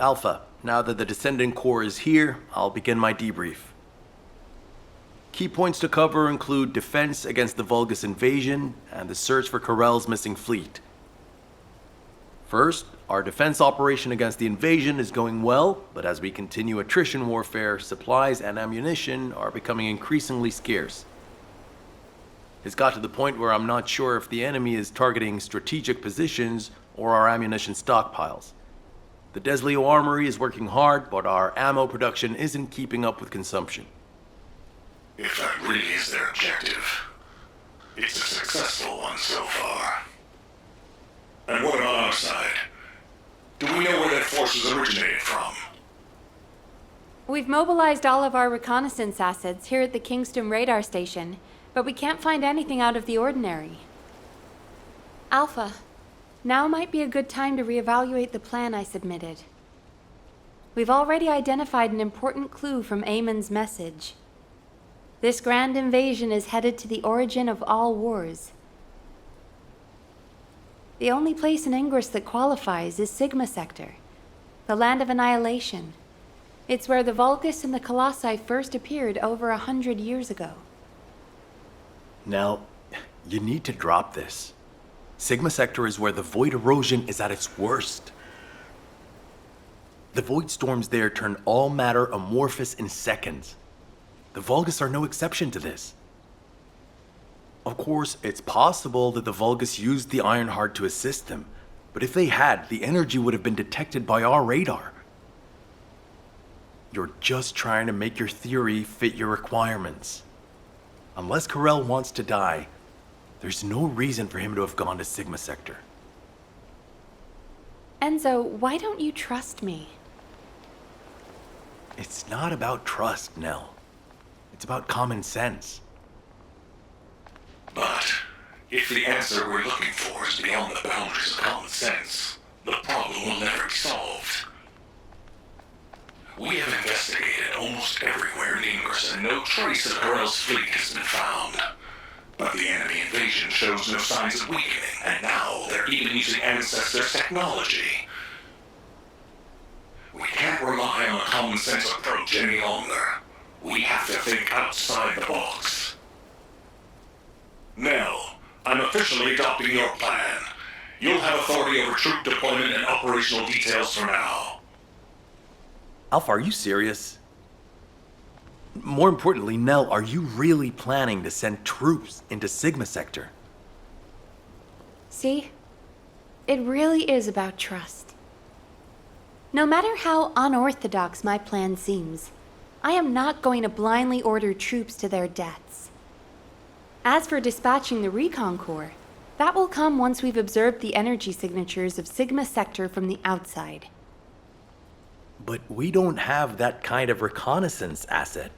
Alpha, now that the Descendant Core is here, I'll begin my debrief. Key points to cover include defense against the Vulgus invasion and the search for Corell's missing fleet. First, our defense operation against the invasion is going well, but as we continue attrition warfare, supplies and ammunition are becoming increasingly scarce. It's got to the point where I'm not sure if the enemy is targeting strategic positions or our ammunition stockpiles. The Desleo Armory is working hard, but our ammo production isn't keeping up with consumption. If that really is their objective, it's a successful one so far. And what about our side? Do we know where that force was originated from? We've mobilized all of our reconnaissance assets here at the Kingston radar station, but we can't find anything out of the ordinary. Alpha, now might be a good time to reevaluate the plan I submitted. We've already identified an important clue from Amon's message. This grand invasion is headed to the origin of all wars. The only place in Ingris that qualifies is Sigma Sector, the land of annihilation. It's where the Vulgus and the Colossi first appeared over 100 years ago. Now, you need to drop this. Sigma Sector is where the void erosion is at its worst. The void storms there turn all matter amorphous in seconds. The Vulgus are no exception to this. Of course, it's possible that the Vulgus used the Ironheart to assist them, but if they had, the energy would have been detected by our radar. You're just trying to make your theory fit your requirements. Unless Corell wants to die, there's no reason for him to have gone to Sigma Sector. Enzo, why don't you trust me? It's not about trust, Nell. It's about common sense. But if the answer we're looking for is beyond the boundaries of common sense, the problem will never be solved. We have investigated almost everywhere in Ingris, and no trace of Corell's fleet has been found. But the enemy invasion shows no signs of weakening, and now they're even using Ancestors' technology. We can't rely on a common sense approach any longer. We have to think outside the box. Nell, I'm officially adopting your plan. You'll have authority over troop deployment and operational details from now. Alpha, are you serious? More importantly, Nell, are you really planning to send troops into Sigma Sector? See? It really is about trust. No matter how unorthodox my plan seems, I am not going to blindly order troops to their deaths. As for dispatching the Recon Corps, that will come once we've observed the energy signatures of Sigma Sector from the outside. But we don't have that kind of reconnaissance asset.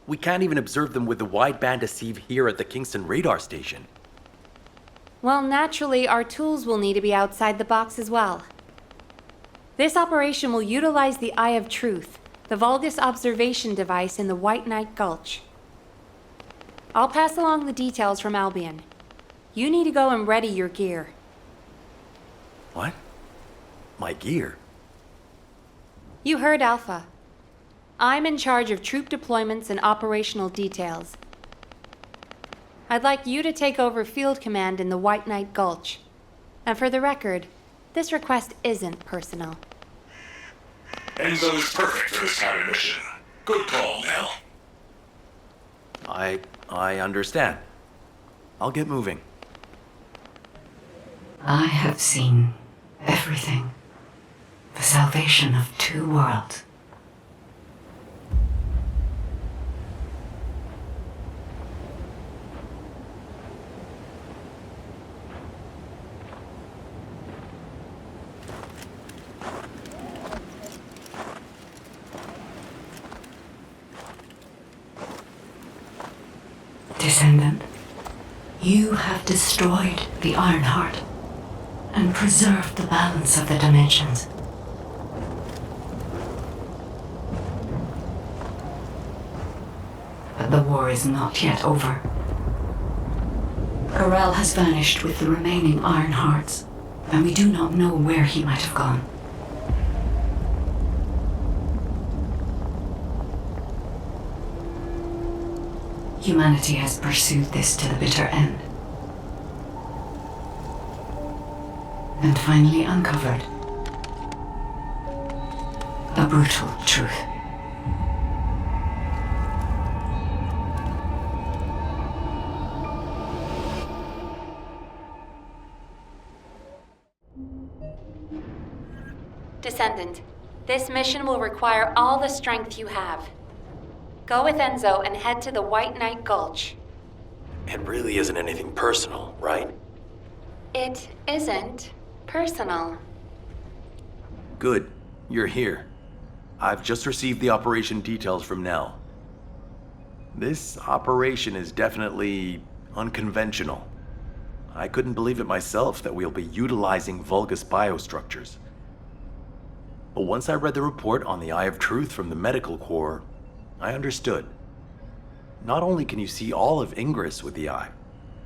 We can't even observe them with the wideband deceive here at the Kingston radar station. Well, naturally, our tools will need to be outside the box as well. This operation will utilize the Eye of Truth, the Vulgus observation device in the White Knight Gulch. I'll pass along the details from Albion. You need to go and ready your gear. What? My gear? You heard Alpha. I'm in charge of troop deployments and operational details. I'd like you to take over field command in the White Knight Gulch. And for the record, this request isn't personal. Enzo is perfect for this kind of mission. Good call, Nell. I understand. I'll get moving. I have seen everything. The salvation of two worlds. Descendant, you have destroyed the Ironheart and preserved the balance of the dimensions. But the war is not yet over. Corell has vanished with the remaining Ironhearts, and we do not know where he might have gone. Humanity has pursued this to the bitter end. And finally uncovered a brutal truth. Descendant, this mission will require all the strength you have. Go with Enzo and head to the White Knight Gulch. It really isn't anything personal, right? It isn't personal. Good. You're here. I've just received the operation details from Nell. This operation is definitely unconventional. I couldn't believe it myself that we'll be utilizing Vulgus biostructures. But once I read the report on the Eye of Truth from the Medical Corps, I understood. Not only can you see all of Ingris with the eye,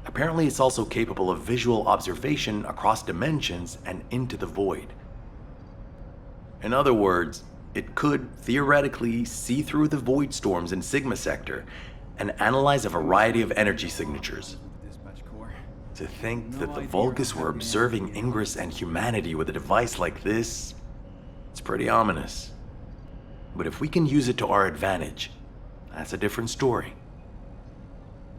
apparently it's also capable of visual observation across dimensions and into the void. In other words, it could theoretically see through the void storms in Sigma Sector and analyze a variety of energy signatures. To think that the Vulgus were observing Ingris and humanity with a device like this, it's pretty ominous. But if we can use it to our advantage, that's a different story.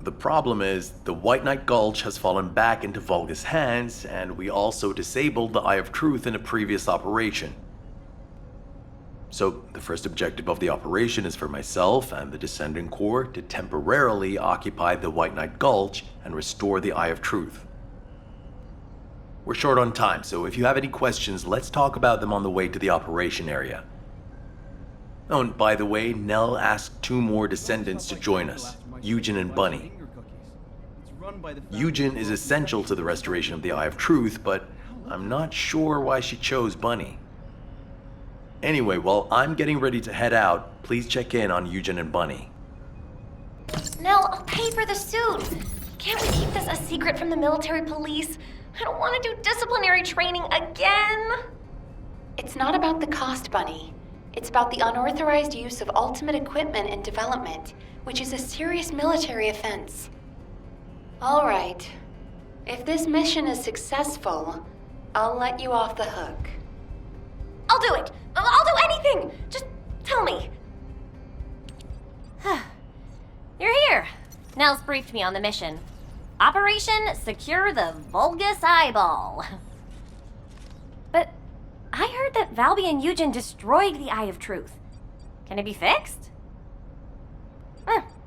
The problem is, the White Knight Gulch has fallen back into Vulgus' hands, and we also disabled the Eye of Truth in a previous operation. So, the first objective of the operation is for myself and the Descendant Corps to temporarily occupy the White Knight Gulch and restore the Eye of Truth. We're short on time, so if you have any questions, let's talk about them on the way to the operation area. Oh, and by the way, Nell asked 2 more Descendants to join us, Eugen and Bunny. Eugen is essential to the restoration of the Eye of Truth, but I'm not sure why she chose Bunny. Anyway, while I'm getting ready to head out, please check in on Eugen and Bunny. Nell, I'll pay for the suit. Can't we keep this a secret from the military police? I don't want to do disciplinary training again. It's not about the cost, Bunny. It's about the unauthorized use of ultimate equipment in development, which is a serious military offense. All right. If this mission is successful, I'll let you off the hook. I'll do it. I'll do anything. Just tell me. You're here. Nell's briefed me on the mission. Operation Secure the Vulgus Eyeball. But I heard that Valby and Eugen destroyed the Eye of Truth. Can it be fixed?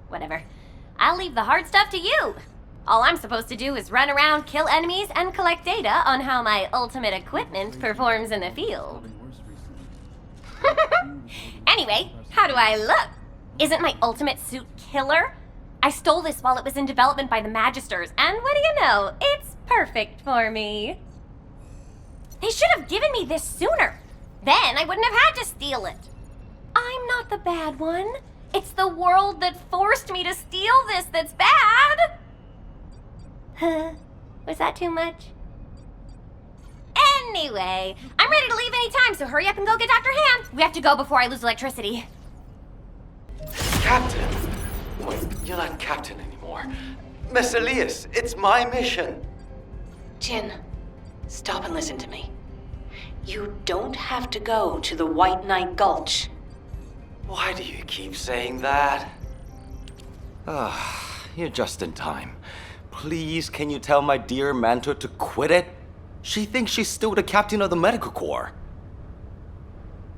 Whatever. I'll leave the hard stuff to you. All I'm supposed to do is run around, kill enemies, and collect data on how my ultimate equipment performs in the field. Anyway, how do I look? Isn't my ultimate suit killer? I stole this while it was in development by the Magisters, and what do you know? It's perfect for me. They should have given me this sooner. Then I wouldn't have had to steal it. I'm not the bad one. It's the world that forced me to steal this that's bad. Was that too much? Anyway, I'm ready to leave any time, so hurry up and go get Dr. Hand. We have to go before I lose electricity. Captain? Wait, you're not captain anymore. Miss Elias, it's my mission. Jin, stop and listen to me. You don't have to go to the White Knight Gulch. Why do you keep saying that? You're just in time. Please, can you tell my dear mentor to quit it? She thinks she's still the captain of the Medical Corps.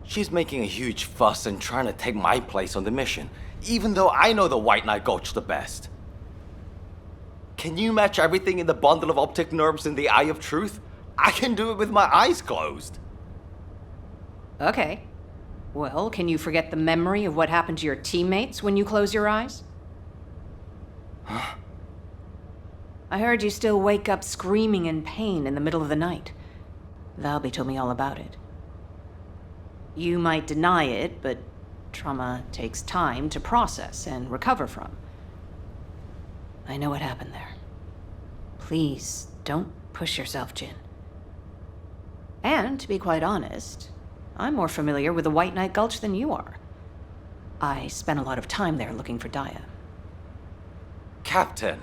She's making a huge fuss and trying to take my place on the mission, even though I know the White Knight Gulch the best. Can you match everything in the bundle of optic nerves in the Eye of Truth? I can do it with my eyes closed. Okay. Well, can you forget the memory of what happened to your teammates when you close your eyes? Huh? I heard you still wake up screaming in pain in the middle of the night. Valby told me all about it. You might deny it, but trauma takes time to process and recover from. I know what happened there. Please, don't push yourself, Jin. And, to be quite honest, I'm more familiar with the White Knight Gulch than you are. I spent a lot of time there looking for Daya. Captain.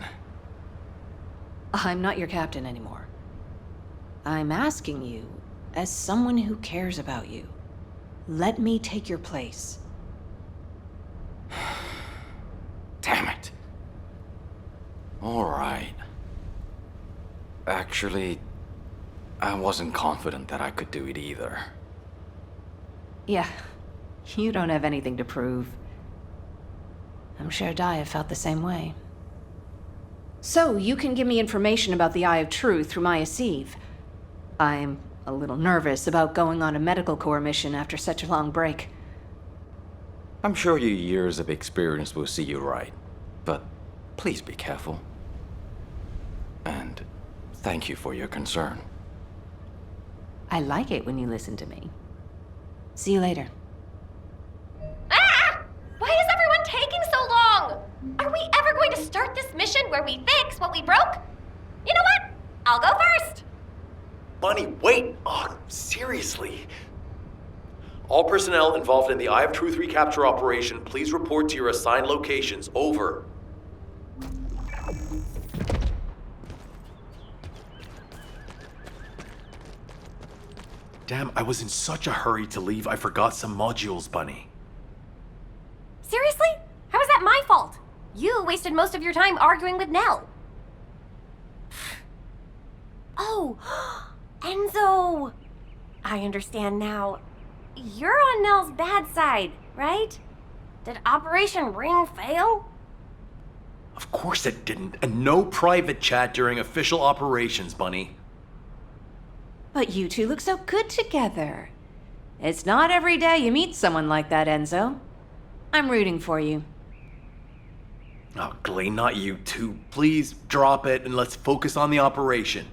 I'm not your captain anymore. I'm asking you, as someone who cares about you, let me take your place. Damn it. All right. Actually, I wasn't confident that I could do it either. Yeah, you don't have anything to prove. I'm sure Daya felt the same way. So, you can give me information about the Eye of Truth through Maya Sieve. I'm a little nervous about going on a medical corps mission after such a long break. I'm sure your years of experience will see you right, but please be careful. And thank you for your concern. I like it when you listen to me. See you later. Ah! Why is everyone taking so long? Are we ever going to start this mission where we fix what we broke? You know what? I'll go first. Bunny, wait! Oh, seriously. All personnel involved in the Eye of Truth recapture operation, please report to your assigned locations. Over. Damn, I was in such a hurry to leave, I forgot some modules, Bunny. Seriously? How is that my fault? You wasted most of your time arguing with Nell. Oh, Enzo! I understand now. You're on Nell's bad side, right? Did Operation Ring fail? Of course it didn't, and no private chat during official operations, Bunny. But you two look so good together. It's not every day you meet someone like that, Enzo. I'm rooting for you. Oh, Glay, not you two. Please drop it and let's focus on the operation.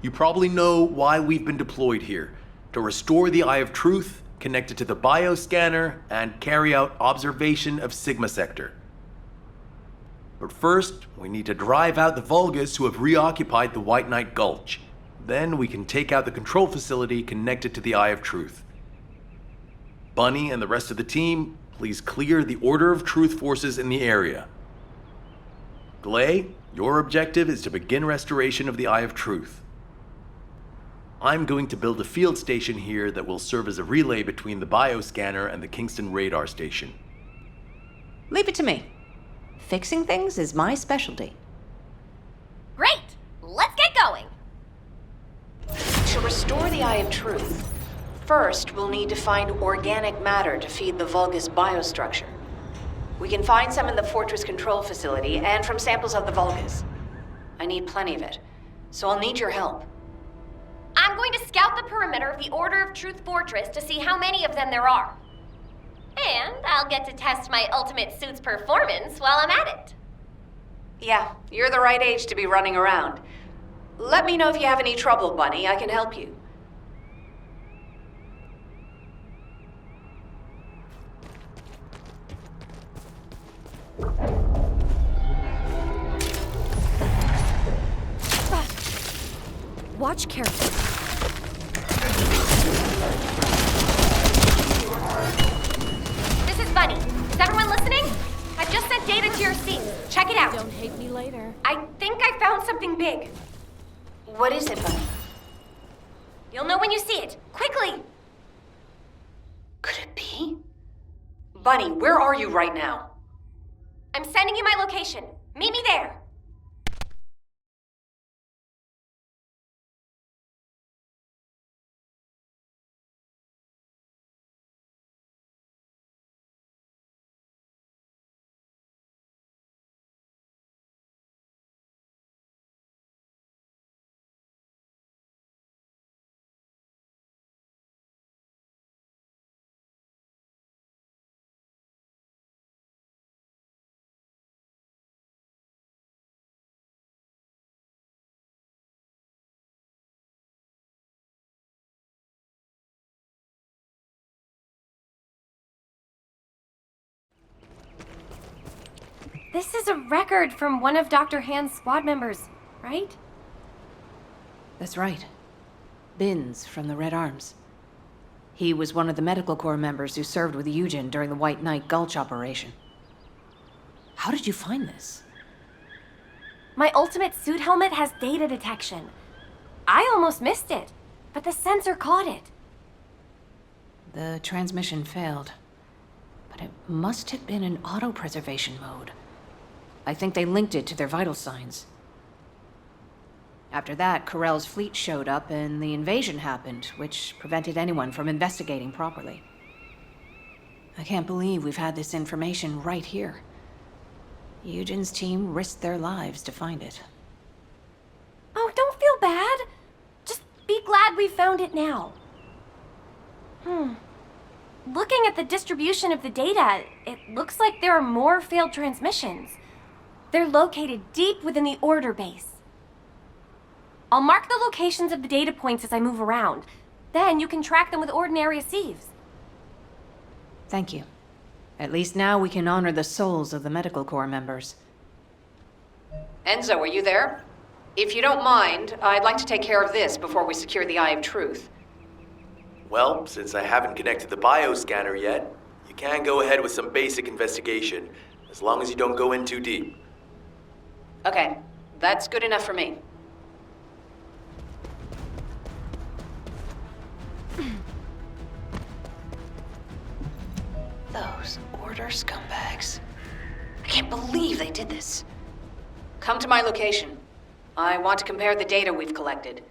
You probably know why we've been deployed here. To restore the Eye of Truth, connect it to the bioscanner, and carry out observation of Sigma Sector. But first, we need to drive out the Vulgus who have reoccupied the White Knight Gulch. Then we can take out the control facility connected to the Eye of Truth. Bunny and the rest of the team, please clear the Order of Truth forces in the area. Glay, your objective is to begin restoration of the Eye of Truth. I'm going to build a field station here that will serve as a relay between the bioscanner and the Kingston radar station. Leave it to me. Fixing things is my specialty. Great! Let's get going! To restore the Eye of Truth, first we'll need to find organic matter to feed the Vulgus biostructure. We can find some in the Fortress Control Facility and from samples of the Vulgus. I need plenty of it, so I'll need your help. I'm going to scout the perimeter of the Order of Truth Fortress to see how many of them there are. And I'll get to test my ultimate suit's performance while I'm at it. Yeah, you're the right age to be running around. Let me know if you have any trouble, Bunny. I can help you. Watch carefully. This is Bunny. Is everyone listening? I've just sent data to your seats. Check it out. Don't hate me later. I think I found something big. What is it, Bunny? You'll know when you see it. Quickly! Could it be? Bunny, where are you right now? I'm sending you my location. Meet me there. This is a record from one of Dr. Hand's squad members, right? That's right. Binns from the Red Arms. He was one of the medical corps members who served with Eugen during the White Knight Gulch operation. How did you find this? My ultimate suit helmet has data detection. I almost missed it, but the sensor caught it. The transmission failed, but it must have been in auto-preservation mode. I think they linked it to their vital signs. After that, Corell's fleet showed up and the invasion happened, which prevented anyone from investigating properly. I can't believe we've had this information right here. Eugen's team risked their lives to find it. Oh, don't feel bad. Just be glad we found it now. Looking at the distribution of the data, it looks like there are more failed transmissions. They're located deep within the order base. I'll mark the locations of the data points as I move around. Then you can track them with ordinary sieves. Thank you. At least now we can honor the souls of the Medical Corps members. Enzo, are you there? If you don't mind, I'd like to take care of this before we secure the Eye of Truth. Well, since I haven't connected the bioscanner yet, you can go ahead with some basic investigation, as long as you don't go in too deep. Okay, that's good enough for me. Those Order scumbags. I can't believe they did this. Come to my location. I want to compare the data we've collected.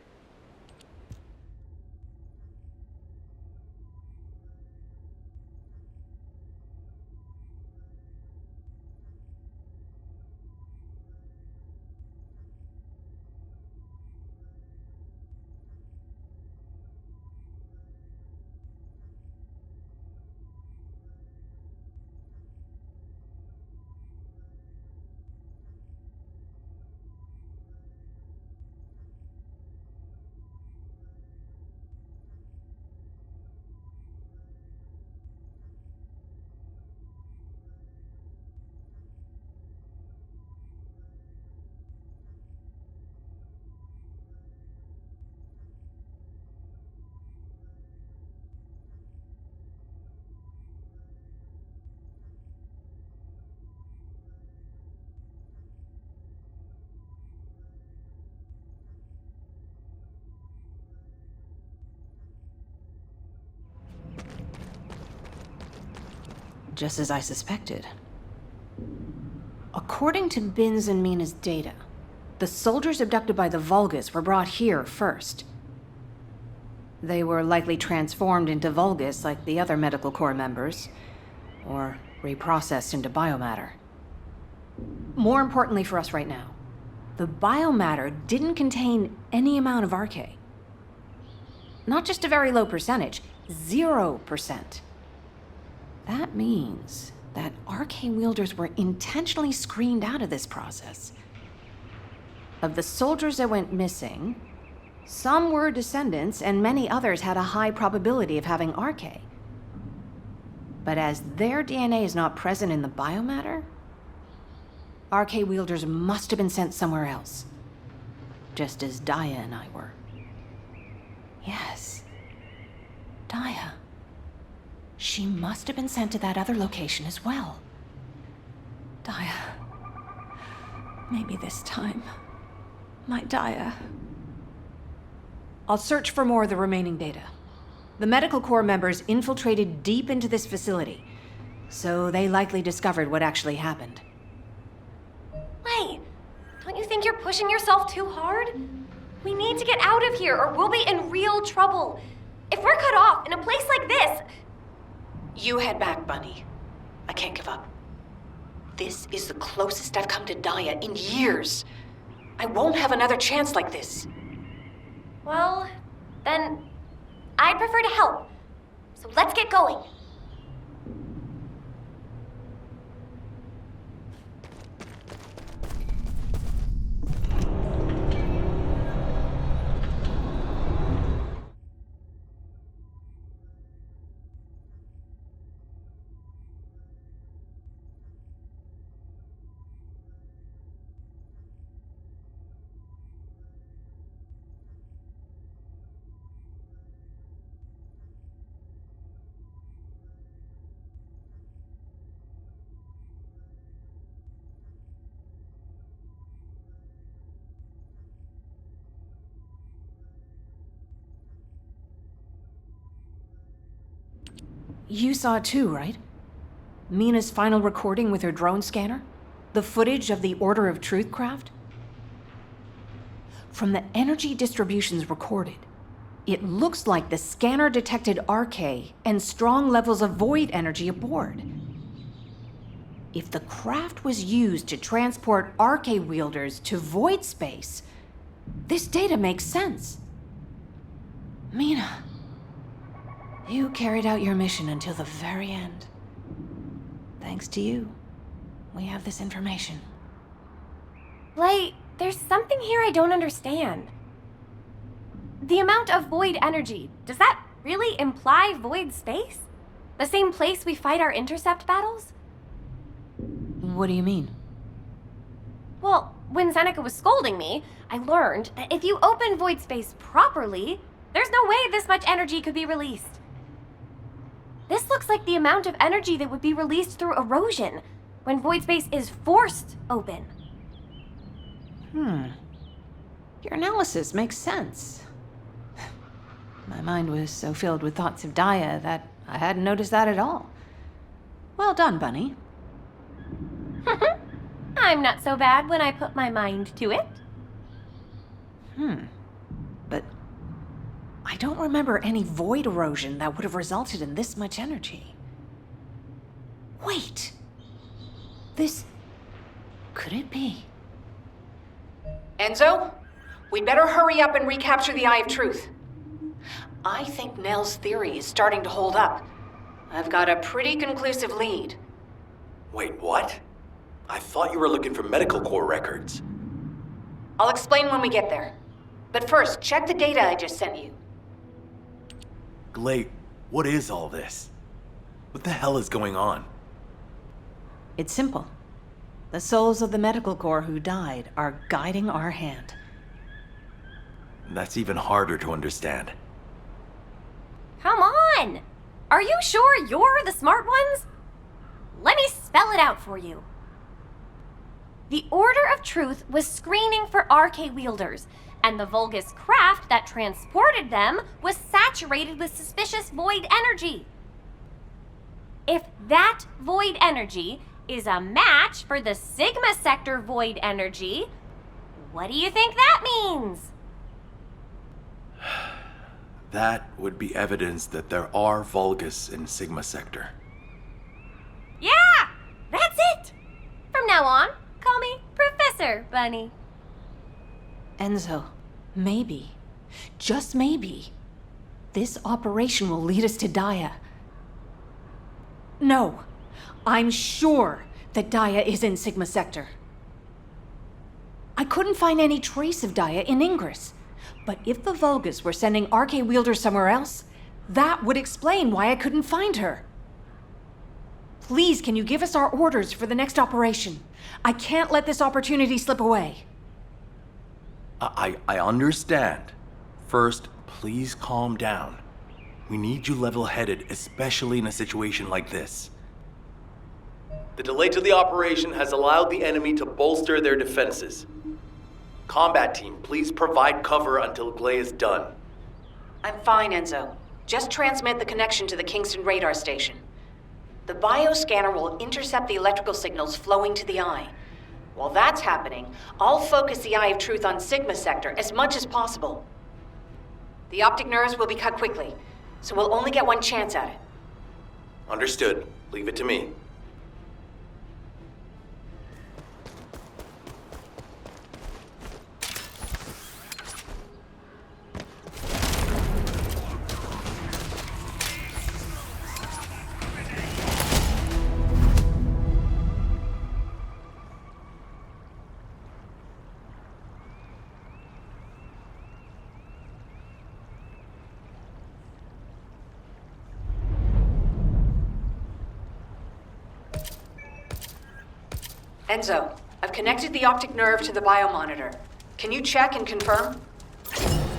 Just as I suspected. According to Bin's and Mina's data, the soldiers abducted by the Vulgus were brought here first. They were likely transformed into Vulgus like the other Medical Corps members, or reprocessed into biomatter. More importantly for us right now, the biomatter didn't contain any amount of Arche. Not just a very low percentage, 0%. That means that Arche wielders were intentionally screened out of this process. Of the soldiers that went missing, some were descendants and many others had a high probability of having Arche. But as their DNA is not present in the biomatter, Arche wielders must have been sent somewhere else. Just as Daya and I were. Yes. Daya. She must have been sent to that other location as well. Daya. Maybe this time. My Daya. I'll search for more of the remaining data. The Medical Corps members infiltrated deep into this facility, so they likely discovered what actually happened. Wait, don't you think you're pushing yourself too hard? We need to get out of here or we'll be in real trouble. If we're cut off in a place like this... You head back, Bunny. I can't give up. This is the closest I've come to Daya in years. I won't have another chance like this. Well, then I'd prefer to help. So let's get going. You saw it too, right? Mina's final recording with her drone scanner? The footage of the Order of Truth craft? From the energy distributions recorded, it looks like the scanner detected Arche and strong levels of void energy aboard. If the craft was used to transport Arche wielders to void space, this data makes sense. Mina, you carried out your mission until the very end. Thanks to you, we have this information. Like, there's something here I don't understand. The amount of void energy, does that really imply void space? The same place we fight our intercept battles? What do you mean? Well, when Seneca was scolding me, I learned that if you open void space properly, there's no way this much energy could be released. This looks like the amount of energy that would be released through erosion when void space is forced open. Your analysis makes sense. My mind was so filled with thoughts of Daya that I hadn't noticed that at all. Well done, Bunny. I'm not so bad when I put my mind to it. But I don't remember any void erosion that would have resulted in this much energy. Wait. This... could it be? Enzo, we'd better hurry up and recapture the Eye of Truth. I think Nell's theory is starting to hold up. I've got a pretty conclusive lead. Wait, what? I thought you were looking for medical core records. I'll explain when we get there. But first, check the data I just sent you. Glay, what is all this? What the hell is going on? It's simple. The souls of the medical corps who died are guiding our hand. That's even harder to understand. Come on! Are you sure you're the smart ones? Let me spell it out for you. The Order of Truth was screening for Arche wielders, and the Vulgus craft that transported them was saturated with suspicious void energy. If that void energy is a match for the Sigma sector void energy, what do you think that means? That would be evidence that there are Vulgus in Sigma sector. Yeah! That's it! From now on, call me Professor Bunny. Enzo, maybe, just maybe, this operation will lead us to Daya. No, I'm sure that Daya is in Sigma sector. I couldn't find any trace of Daya in Ingris. But if the Vulgus were sending Arche wielders somewhere else, that would explain why I couldn't find her. Please, can you give us our orders for the next operation? I can't let this opportunity slip away. I understand. First, please calm down. We need you level-headed, especially in a situation like this. The delay to the operation has allowed the enemy to bolster their defenses. Combat team, please provide cover until Glay is done. I'm fine, Enzo. Just transmit the connection to the Kingston radar station. The bioscanner will intercept the electrical signals flowing to the eye. While that's happening, I'll focus the Eye of Truth on Sigma sector as much as possible. The optic nerves will be cut quickly, so we'll only get one chance at it. Understood. Leave it to me. Enzo, I've connected the optic nerve to the biomonitor. Can you check and confirm?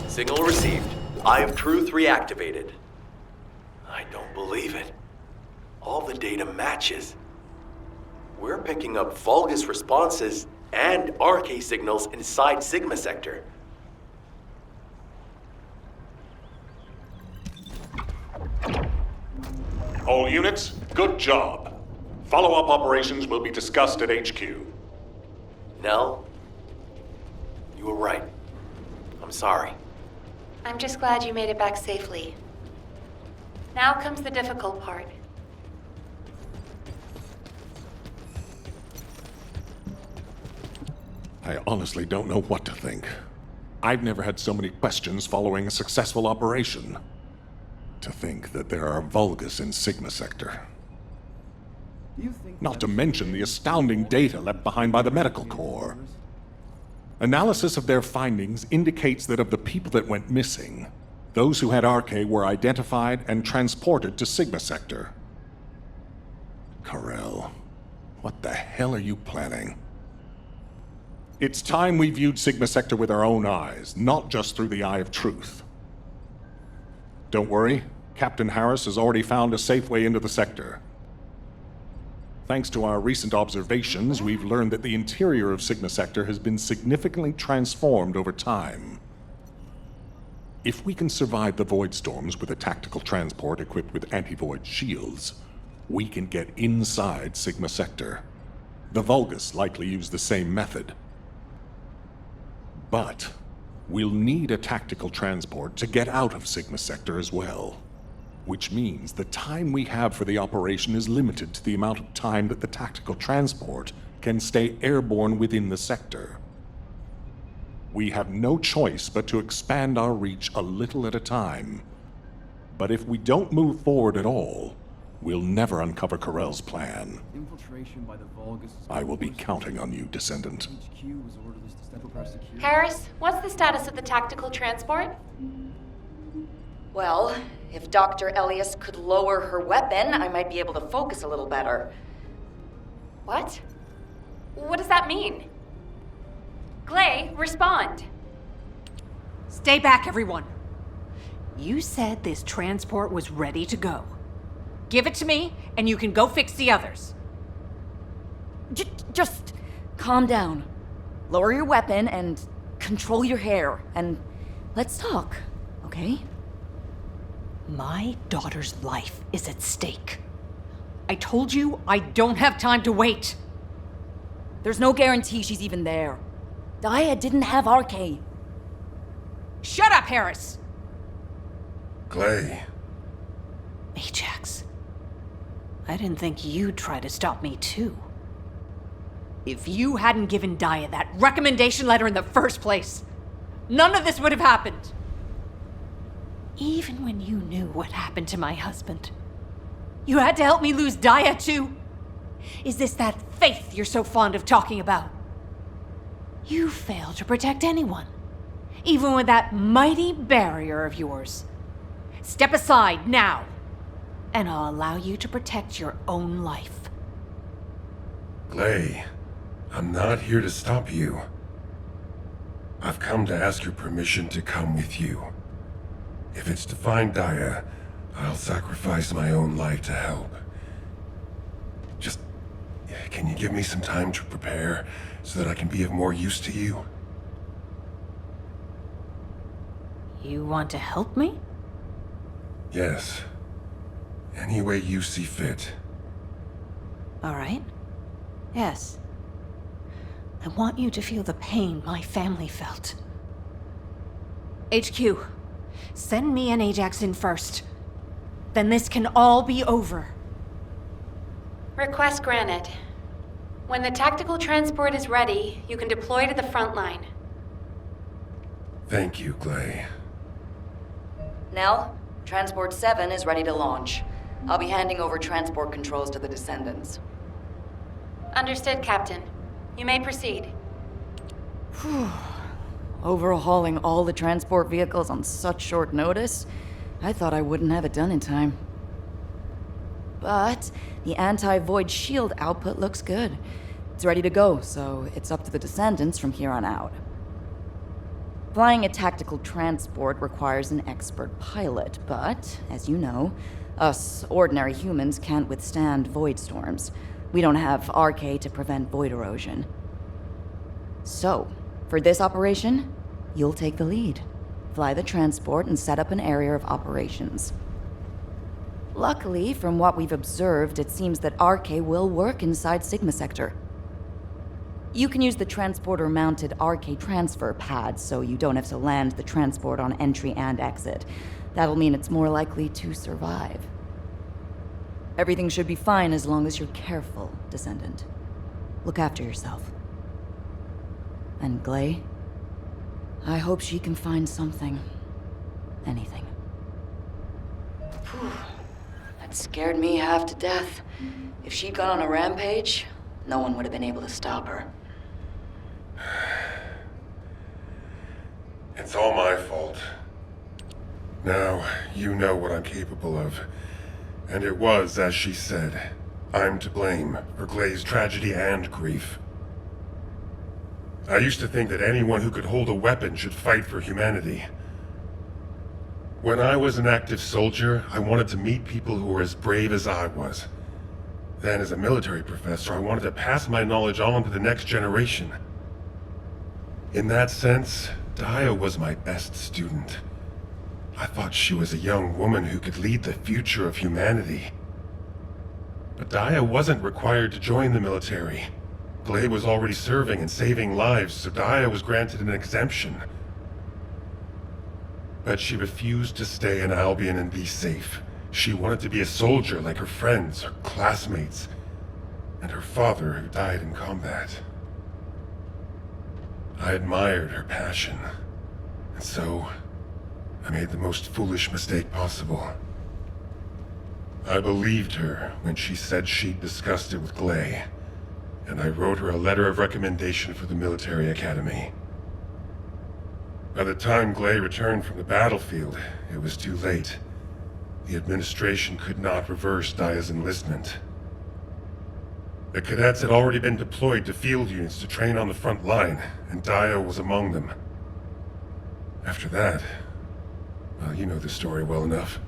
Signal received. Eye of Truth reactivated. I don't believe it. All the data matches. We're picking up Vulgus responses and Arche signals inside Sigma sector. All units, good job. Follow-up operations will be discussed at HQ. Nell, you were right. I'm sorry. I'm just glad you made it back safely. Now comes the difficult part. I honestly don't know what to think. I've never had so many questions following a successful operation. To think that there are Vulgus in Sigma Sector. Not to mention the astounding data left behind by the Medical Corps. Analysis of their findings indicates that of the people that went missing, those who had Arche were identified and transported to Sigma Sector. Karel, what the hell are you planning? It's time we viewed Sigma Sector with our own eyes, not just through the eye of truth. Don't worry, Captain Harris has already found a safe way into the sector. Thanks to our recent observations, we've learned that the interior of Sigma Sector has been significantly transformed over time. If we can survive the void storms with a tactical transport equipped with anti-void shields, we can get inside Sigma Sector. The Vulgus likely use the same method. But we'll need a tactical transport to get out of Sigma Sector as well. Which means the time we have for the operation is limited to the amount of time that the tactical transport can stay airborne within the sector. We have no choice but to expand our reach a little at a time. But if we don't move forward at all, we'll never uncover Karel's plan. Infiltration by the Vulgus. I will be counting on you, Descendant. HQ was orderless to step across security. Harris, what's the status of the tactical transport? Well, if Dr. Elias could lower her weapon, I might be able to focus a little better. What? What does that mean? Glay, respond. Stay back, everyone. You said this transport was ready to go. Give it to me, and you can go fix the others. Just calm down. Lower your weapon and control your hair, and let's talk, okay? My daughter's life is at stake. I told you I don't have time to wait. There's no guarantee she's even there. Dia didn't have Arche. Shut up, Harris! Glay. Ajax. I didn't think you'd try to stop me, too. If you hadn't given Dia that recommendation letter in the first place, none of this would have happened. Even when you knew what happened to my husband, you had to help me lose Dia, too. Is this that faith you're so fond of talking about? You failed to protect anyone, even with that mighty barrier of yours. Step aside now, and I'll allow you to protect your own life. Glay, I'm not here to stop you. I've come to ask your permission to come with you. If it's to find Dia, I'll sacrifice my own life to help. Just, can you give me some time to prepare so that I can be of more use to you? You want to help me? Yes. Any way you see fit. All right. Yes. I want you to feel the pain my family felt. HQ, send me and Ajax in first. Then this can all be over. Request granted. When the tactical transport is ready, you can deploy to the front line. Thank you, Glay. Nell, Transport 7 is ready to launch. I'll be handing over transport controls to the Descendants. Understood, Captain. You may proceed. Overhauling all the transport vehicles on such short notice? I thought I wouldn't have it done in time. But the anti-void shield output looks good. It's ready to go, so it's up to the Descendants from here on out. Flying a tactical transport requires an expert pilot, but, as you know, us ordinary humans can't withstand void storms. We don't have Arche to prevent void erosion. So, for this operation, you'll take the lead. Fly the transport and set up an area of operations. Luckily, from what we've observed, it seems that Arche will work inside Sigma Sector. You can use the transporter-mounted Arche transfer pad, so you don't have to land the transport on entry and exit. That'll mean it's more likely to survive. Everything should be fine as long as you're careful, Descendant. Look after yourself. And Gley, I hope she can find something. Anything. Phew. That scared me half to death. If she'd gone on a rampage, no one would have been able to stop her. It's all my fault. Now, you know what I'm capable of. And it was, as she said, I'm to blame for Gley's tragedy and grief. I used to think that anyone who could hold a weapon should fight for humanity. When I was an active soldier, I wanted to meet people who were as brave as I was. Then, as a military professor, I wanted to pass my knowledge on to the next generation. In that sense, Daya was my best student. I thought she was a young woman who could lead the future of humanity. But Daya wasn't required to join the military. Gley was already serving and saving lives, so Daya was granted an exemption. But she refused to stay in Albion and be safe. She wanted to be a soldier like her friends, her classmates, and her father who died in combat. I admired her passion, and so I made the most foolish mistake possible. I believed her when she said she'd discussed it with Gley, and I wrote her a letter of recommendation for the military academy. By the time Gley returned from the battlefield, it was too late. The administration could not reverse Daya's enlistment. The cadets had already been deployed to field units to train on the front line, and Daya was among them. After that, well, you know the story well enough.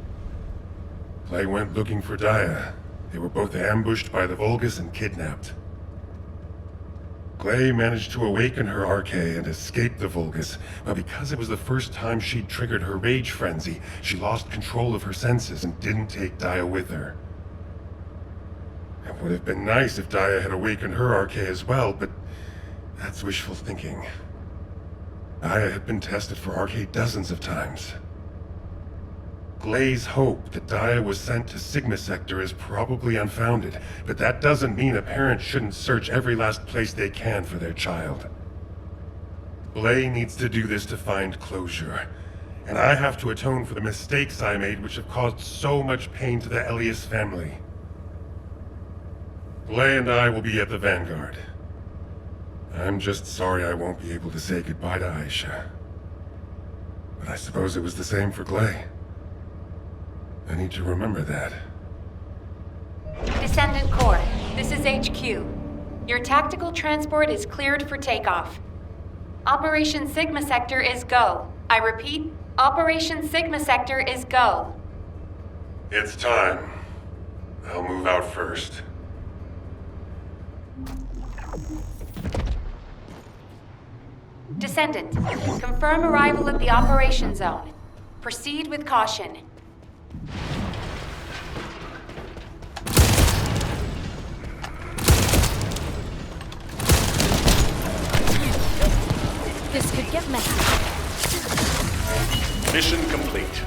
Gley went looking for Daya. They were both ambushed by the Vulgus and kidnapped. Gley managed to awaken her Arche and escape the Vulgus, but because it was the first time she'd triggered her rage frenzy, she lost control of her senses and didn't take Daya with her. It would have been nice if Daya had awakened her Arche as well, but that's wishful thinking. Daya had been tested for Arche dozens of times. Gley's hope that Daya was sent to Sigma Sector is probably unfounded, but that doesn't mean a parent shouldn't search every last place they can for their child. Gley needs to do this to find closure, and I have to atone for the mistakes I made which have caused so much pain to the Elias family. Gley and I will be at the Vanguard. I'm just sorry I won't be able to say goodbye to Aisha. But I suppose it was the same for Gley. I need to remember that. Descendant Corps, this is HQ. Your tactical transport is cleared for takeoff. Operation Sigma Sector is go. I repeat, Operation Sigma Sector is go. It's time. I'll move out first. Descendant, confirm arrival at the operation zone. Proceed with caution. This could get messy. Mission complete.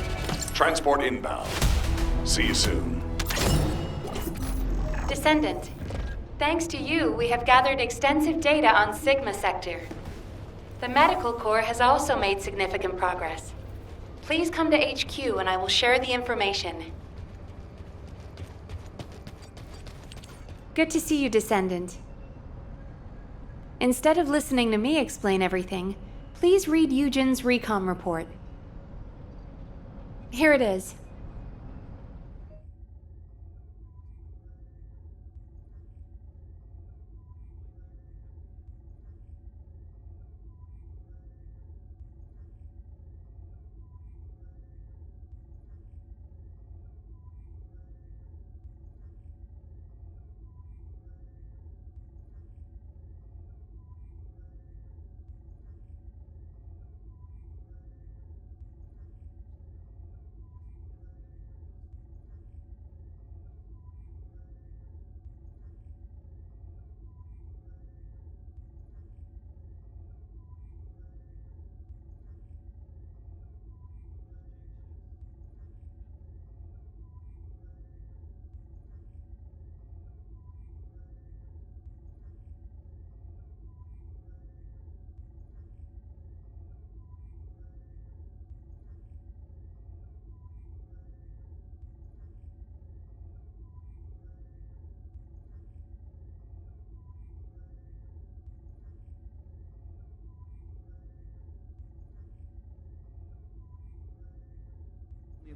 Transport inbound. See you soon. Descendant, thanks to you, we have gathered extensive data on Sigma Sector. The Medical Corps has also made significant progress. Please come to HQ and I will share the information. Good to see you, Descendant. Instead of listening to me explain everything, please read Eugen's recon report. Here it is.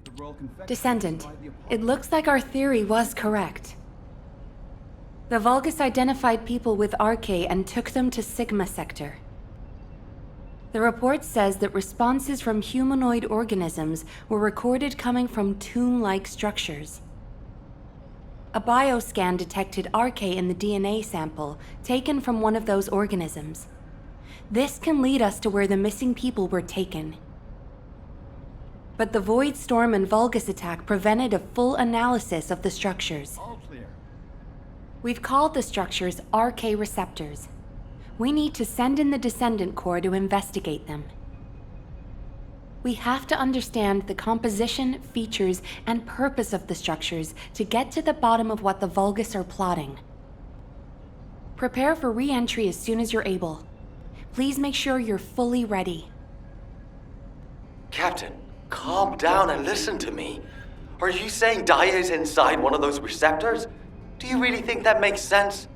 The royal confection Descendant, by the it looks like our theory was correct. The Vulgus identified people with Arche and took them to Sigma Sector. The report says that responses from humanoid organisms were recorded coming from tomb-like structures. A bioscan detected Arche in the DNA sample taken from one of those organisms. This can lead us to where the missing people were taken. But the Void Storm and Vulgus attack prevented a full analysis of the structures. all clear. We've called the structures Arche receptors. We need to send in the Descendant Corps to investigate them. We have to understand the composition, features, and purpose of the structures to get to the bottom of what the Vulgus are plotting. Prepare for re-entry as soon as you're able. Please make sure you're fully ready. Captain, calm down and listen to me. Are you saying Daya is inside one of those receptors? Do you really think that makes sense?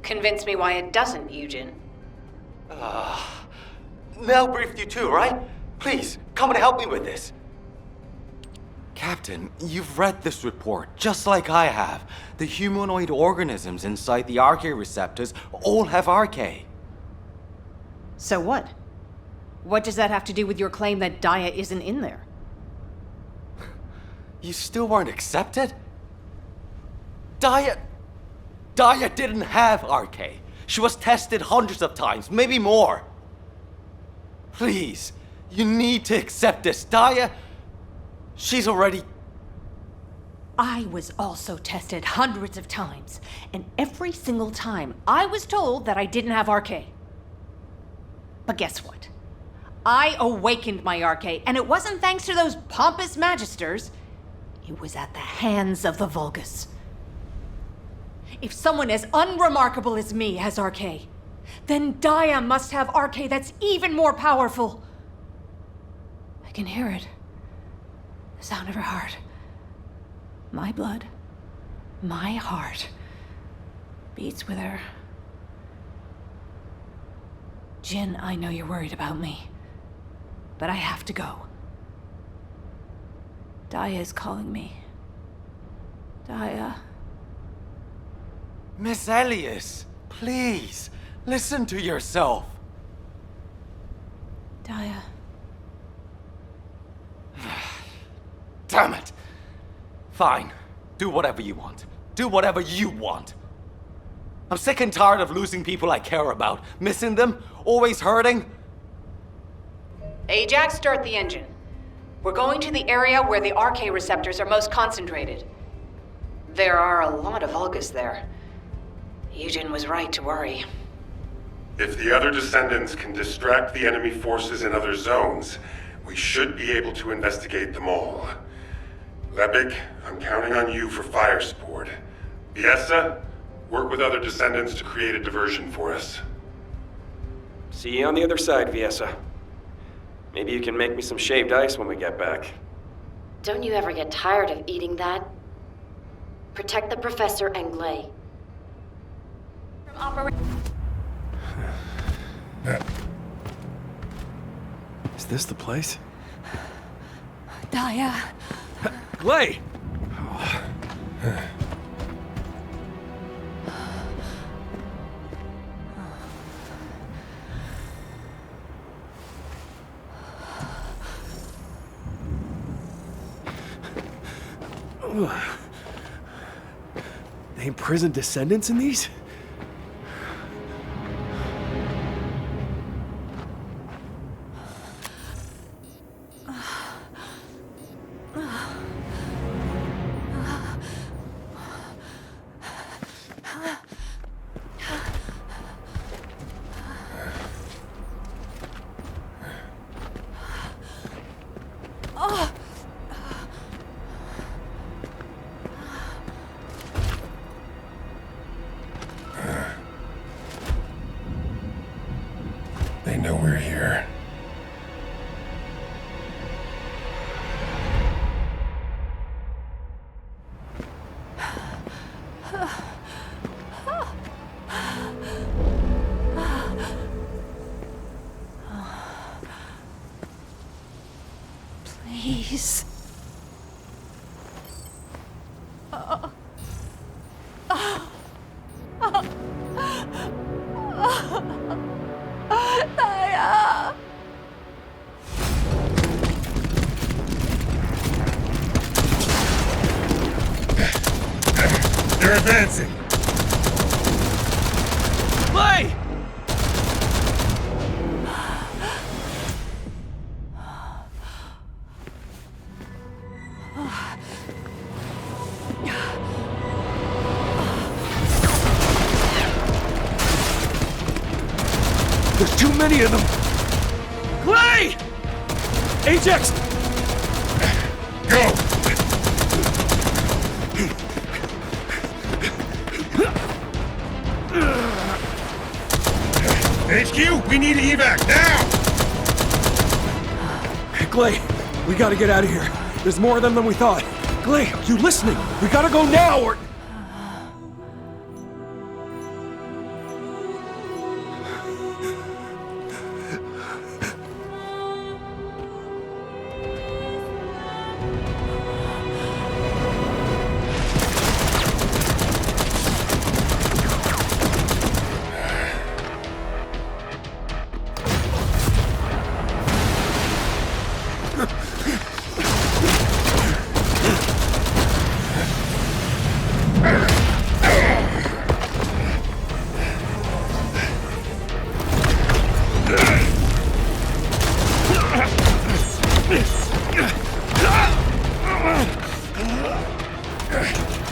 Convince me why it doesn't, Eugen. Mel briefed you too, right? Please, come and help me with this. Captain, you've read this report, just like I have. The humanoid organisms inside the Arche receptors all have Arche. So what? What does that have to do with your claim that Daya isn't in there? You still weren't accepted? Daya didn't have Arche. She was tested hundreds of times, maybe more. Please, you need to accept this. Daya, she's already... I was also tested hundreds of times, and every single time I was told that I didn't have Arche. But guess what? I awakened my Arche, and it wasn't thanks to those pompous Magisters. It was at the hands of the Vulgus. If someone as unremarkable as me has Arche, then Daya must have Arche that's even more powerful. I can hear it. The sound of her heart. My blood, my heart, beats with her. Jin, I know you're worried about me, but I have to go. Daya is calling me. Daya. Miss Elias, please, listen to yourself. Daya. Damn it! Fine. Do whatever you want. Do whatever you want. I'm sick and tired of losing people I care about, missing them, always hurting. Ajax, start the engine. We're going to the area where the Arche receptors are most concentrated. There are a lot of Vulgus there. Eugen was right to worry. If the other Descendants can distract the enemy forces in other zones, we should be able to investigate them all. Lepik, I'm counting on you for fire support. Viessa, work with other Descendants to create a diversion for us. See you on the other side, Viessa. Maybe you can make me some shaved ice when we get back. Don't you ever get tired of eating that? Protect the Professor and Glay. Is this the place? Daya. Glay! They imprison Descendants in these? They know we're here. Please. They're advancing! Clay! There's too many of them! Clay! Ajax! Go! HQ, we need evac now! Clay, we gotta get out of here. There's more of them than we thought. Clay, are you listening? We gotta go now or...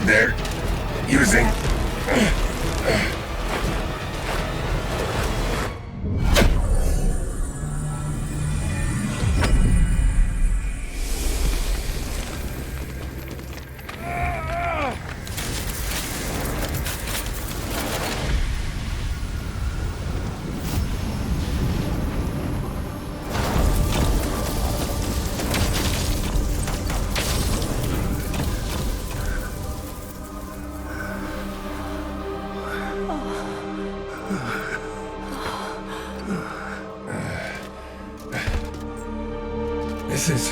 They're using... This is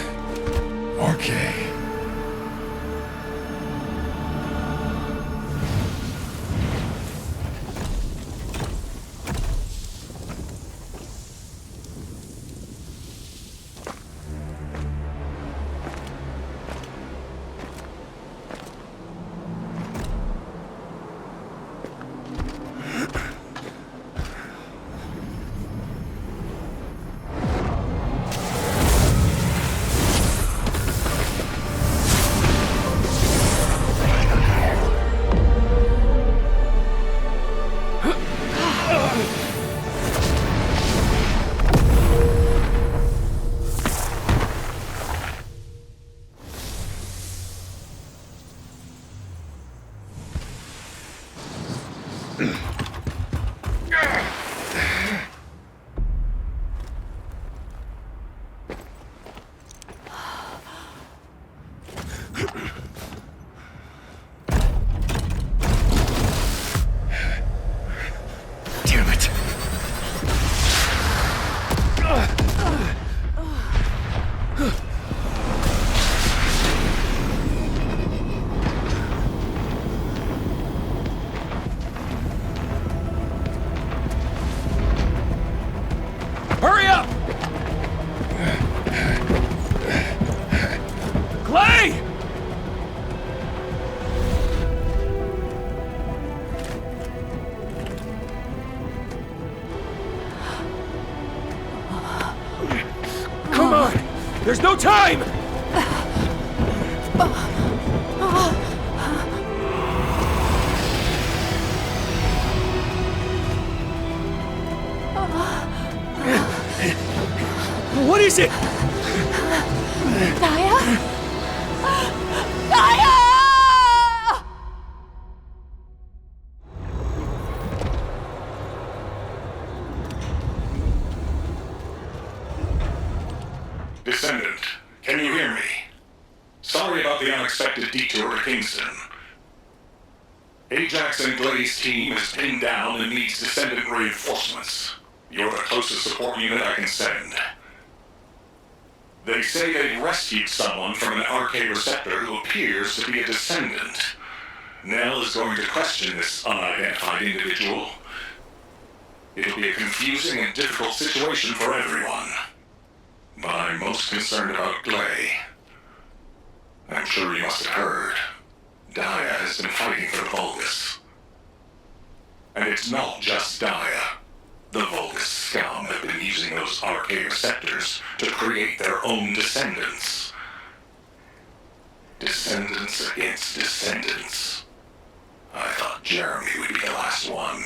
Arche. Hurry up! Clay! Come on! There's no time! What is it? Daya? Daya! Descendant, can you hear me? Sorry about the unexpected detour to Kingston. Ajax and Glay's team is pinned down and needs Descendant reinforcements. You're the closest support unit I can send. They say they rescued someone from an Arche receptor who appears to be a Descendant. Nell is going to question this unidentified individual. It'll be a confusing and difficult situation for everyone. But I'm most concerned about Glay. I'm sure you must have heard. Daya has been fighting for the Vulgus. And it's not just Daya. The Vulgus scum have been using those Arche receptors to create their own descendants. Descendants against descendants. I thought Jeremy would be the last one.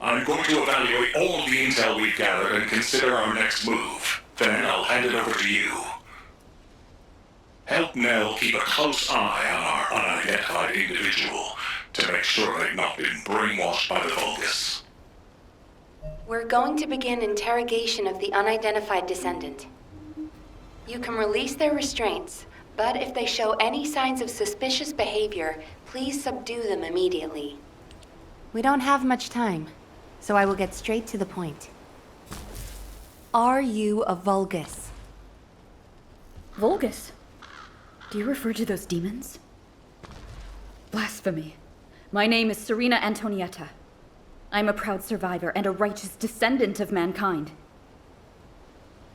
I'm going to evaluate all the intel we've gathered and consider our next move. Then I'll hand it over to you. Help Nell keep a close eye on our unidentified individual to make sure they've not been brainwashed by the Vulgus. We're going to begin interrogation of the unidentified descendant. You can release their restraints, but if they show any signs of suspicious behavior, please subdue them immediately. We don't have much time, so I will get straight to the point. Are you a Vulgus? Vulgus? Do you refer to those demons? Blasphemy. My name is Serena Antonietta. I'm a proud survivor and a righteous descendant of mankind.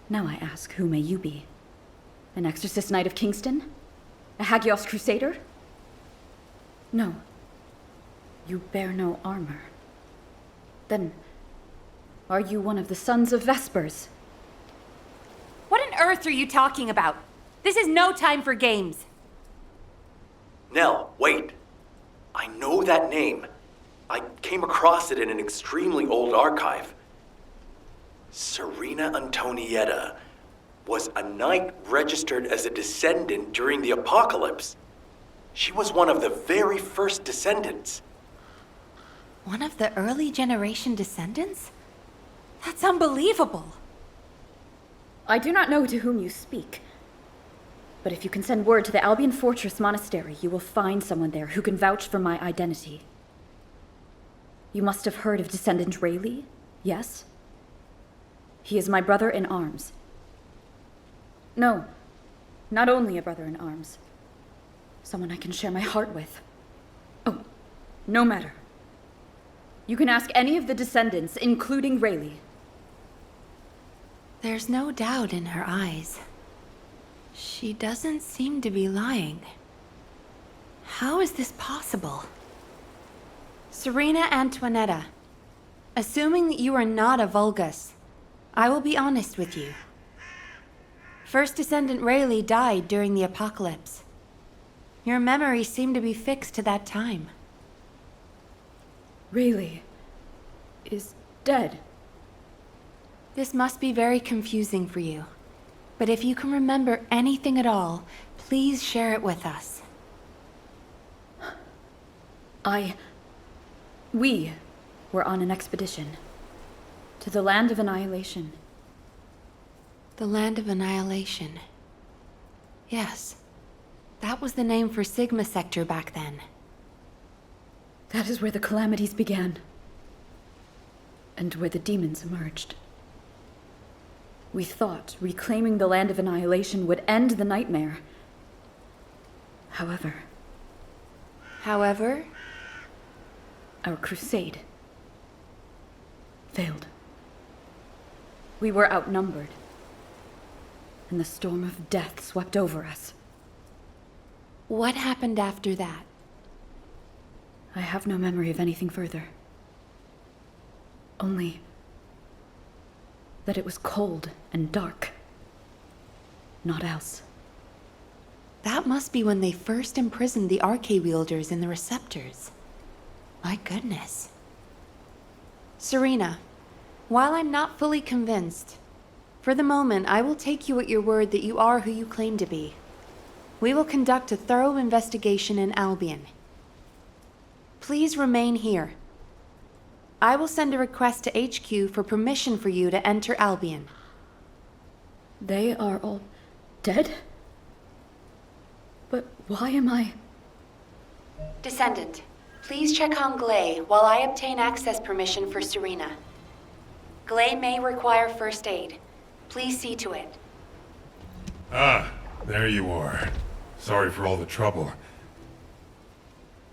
Now I ask, who may you be? An exorcist knight of Kingston? A Hagios crusader? No. You bear no armor. Then, are you one of the sons of Vespers? What on earth are you talking about? This is no time for games. Nell, wait. I know that name. I came across it in an extremely old archive. Serena Antonietta was a knight registered as a descendant during the apocalypse. She was one of the very first descendants. One of the early generation descendants? That's unbelievable. I do not know to whom you speak. But if you can send word to the Albion Fortress Monastery, you will find someone there who can vouch for my identity. You must have heard of Descendant Rayleigh, yes? He is my brother in arms. No, not only a brother in arms. Someone I can share my heart with. Oh, no matter. You can ask any of the descendants, including Rayleigh. There's no doubt in her eyes. She doesn't seem to be lying. How is this possible? Serena Antonietta, assuming that you are not a Vulgus, I will be honest with you. First Descendant Rayleigh died during the apocalypse. Your memories seem to be fixed to that time. Rayleigh is dead. This must be very confusing for you. But if you can remember anything at all, please share it with us. We were on an expedition to the Land of Annihilation. The Land of Annihilation. Yes. That was the name for Sigma Sector back then. That is where the calamities began. And where the demons emerged. We thought reclaiming the Land of Annihilation would end the nightmare. However, our crusade failed. We were outnumbered, and the storm of death swept over us. What happened after that? I have no memory of anything further. Only that it was cold and dark. Not else. That must be when they first imprisoned the Arche wielders in the receptors. My goodness. Serena, while I'm not fully convinced, for the moment I will take you at your word that you are who you claim to be. We will conduct a thorough investigation in Albion. Please remain here. I will send a request to HQ for permission for you to enter Albion. They are all dead? But why am I... Descendant, please check on Glay while I obtain access permission for Serena. Glay may require first aid. Please see to it. Ah, there you are. Sorry for all the trouble.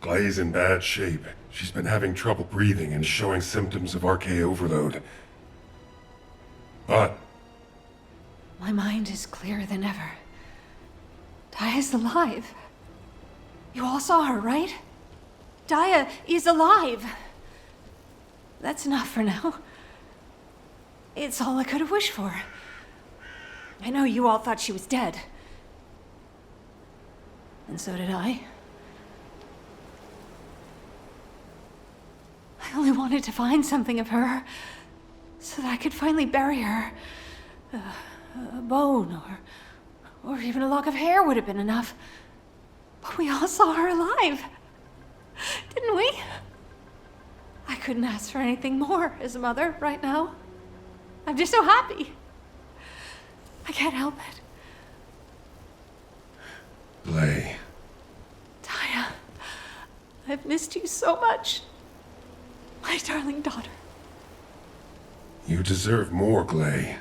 Glay's in bad shape. She's been having trouble breathing and showing symptoms of Arche overload. But My mind is clearer than ever. Daya's alive. You all saw her, right? Daya is alive. That's enough for now. It's all I could have wished for. I know you all thought she was dead. And so did I. I only wanted to find something of her so that I could finally bury her. A bone or even a lock of hair would have been enough. But we all saw her alive, didn't we? I couldn't ask for anything more as a mother right now. I'm just so happy. I can't help it. Glay. Daya, I've missed you so much. My darling daughter. You deserve more, Glay.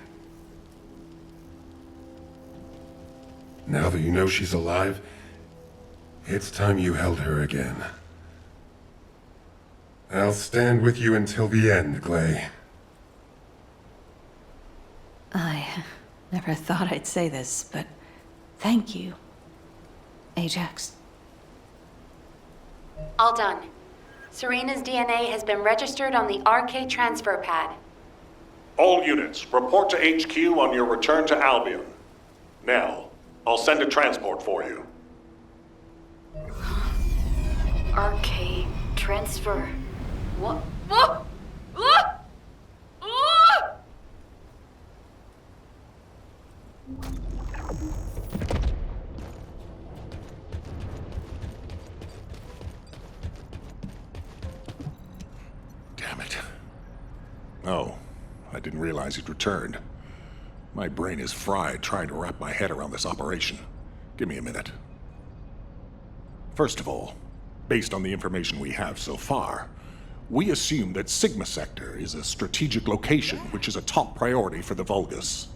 Now that you know she's alive, it's time you held her again. I'll stand with you until the end, Glay. I never thought I'd say this, but thank you, Ajax. All done. Serena's DNA has been registered on the Arche transfer pad. All units, report to HQ on your return to Albion. Now, I'll send a transport for you. Arche transfer. What? Damn it. Oh, I didn't realize you'd returned. My brain is fried trying to wrap my head around this operation. Give me a minute. First of all, based on the information we have so far, we assume that Sigma Sector is a strategic location which is a top priority for the Vulgus.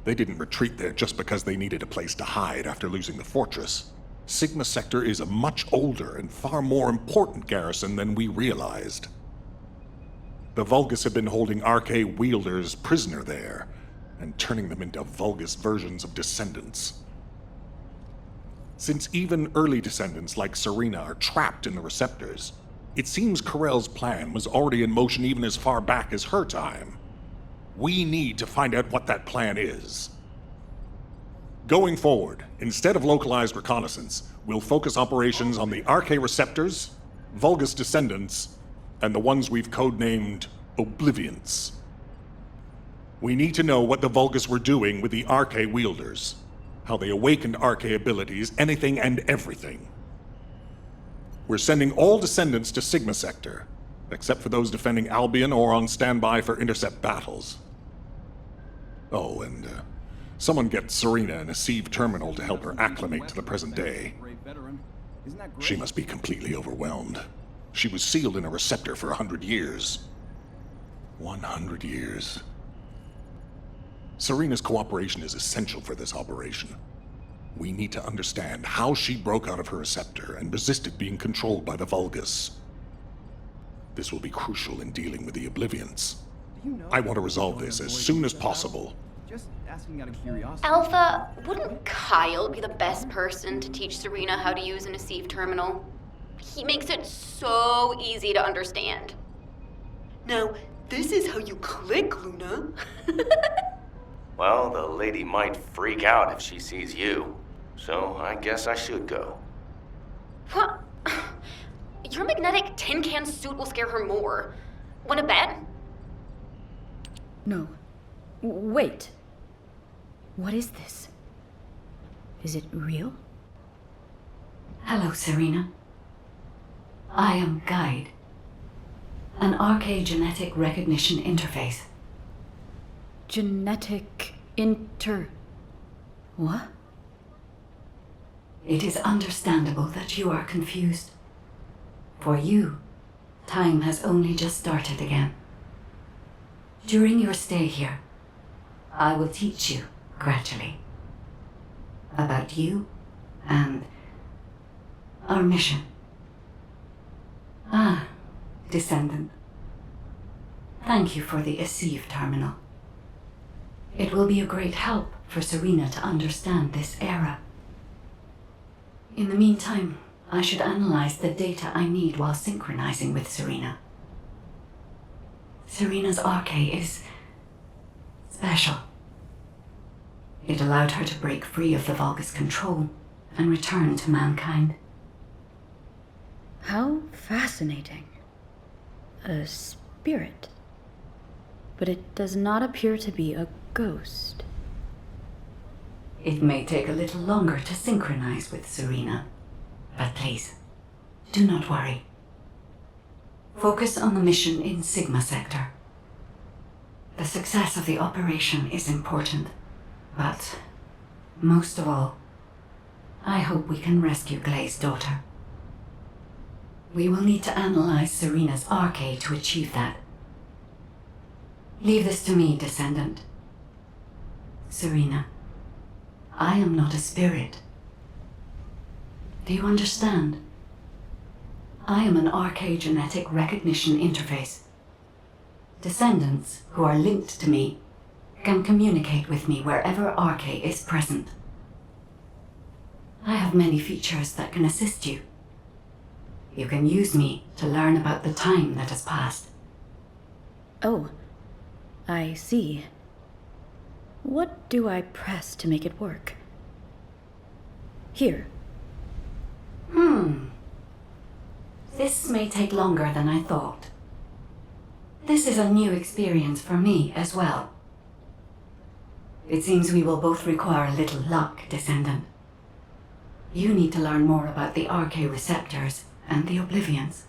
They didn't retreat there just because they needed a place to hide after losing the fortress. Sigma Sector is a much older and far more important garrison than we realized. The Vulgus have been holding Arche wielders prisoner there, and turning them into Vulgus versions of Descendants. Since even early Descendants like Serena are trapped in the receptors, it seems Corell's plan was already in motion even as far back as her time. We need to find out what that plan is. Going forward, instead of localized reconnaissance, we'll focus operations on the Arche receptors, Vulgus Descendants, and the ones we've codenamed Oblivions. We need to know what the Vulgus were doing with the Arche wielders, how they awakened Arche abilities, anything and everything. We're sending all Descendants to Sigma Sector, except for those defending Albion or on standby for intercept battles. Oh, and someone get Serena in a sieve terminal to help her acclimate to the present day. She must be completely overwhelmed. She was sealed in a receptor for 100 years. 100 years. Serena's cooperation is essential for this operation. We need to understand how she broke out of her receptor and resisted being controlled by the Vulgus. This will be crucial in dealing with the Oblivions. I want to resolve this as soon as possible. Just asking out of curiosity. Alpha, wouldn't Kyle be the best person to teach Serena how to use an Asive terminal? He makes it so easy to understand. Now, this is how you click, Luna. Well, the lady might freak out if she sees you. So I guess I should go. What? Your magnetic tin can suit will scare her more. Wanna bet? No. Wait. What is this? Is it real? Hello, Serena. I am Guide, an Arche genetic recognition interface. Genetic What? It is understandable that you are confused. For you, time has only just started again. During your stay here, I will teach you, gradually, about you and our mission. Ah, Descendant. Thank you for the Eceive terminal. It will be a great help for Serena to understand this era. In the meantime, I should analyze the data I need while synchronizing with Serena. Serena's Arche is special. It allowed her to break free of the Vulgus control and return to mankind. How fascinating. A spirit. But it does not appear to be a ghost. It may take a little longer to synchronize with Serena, but please, do not worry. Focus on the mission in Sigma Sector. The success of the operation is important, but most of all, I hope we can rescue Glei's daughter. We will need to analyze Serena's Arche to achieve that. Leave this to me, Descendant. Serena, I am not a spirit. Do you understand? I am an Arche genetic recognition interface. Descendants who are linked to me can communicate with me wherever Arche is present. I have many features that can assist you. You can use me to learn about the time that has passed. Oh, I see. What do I press to make it work? Here. This may take longer than I thought. This is a new experience for me as well. It seems we will both require a little luck, Descendant. You need to learn more about the Arche receptors and the Oblivions.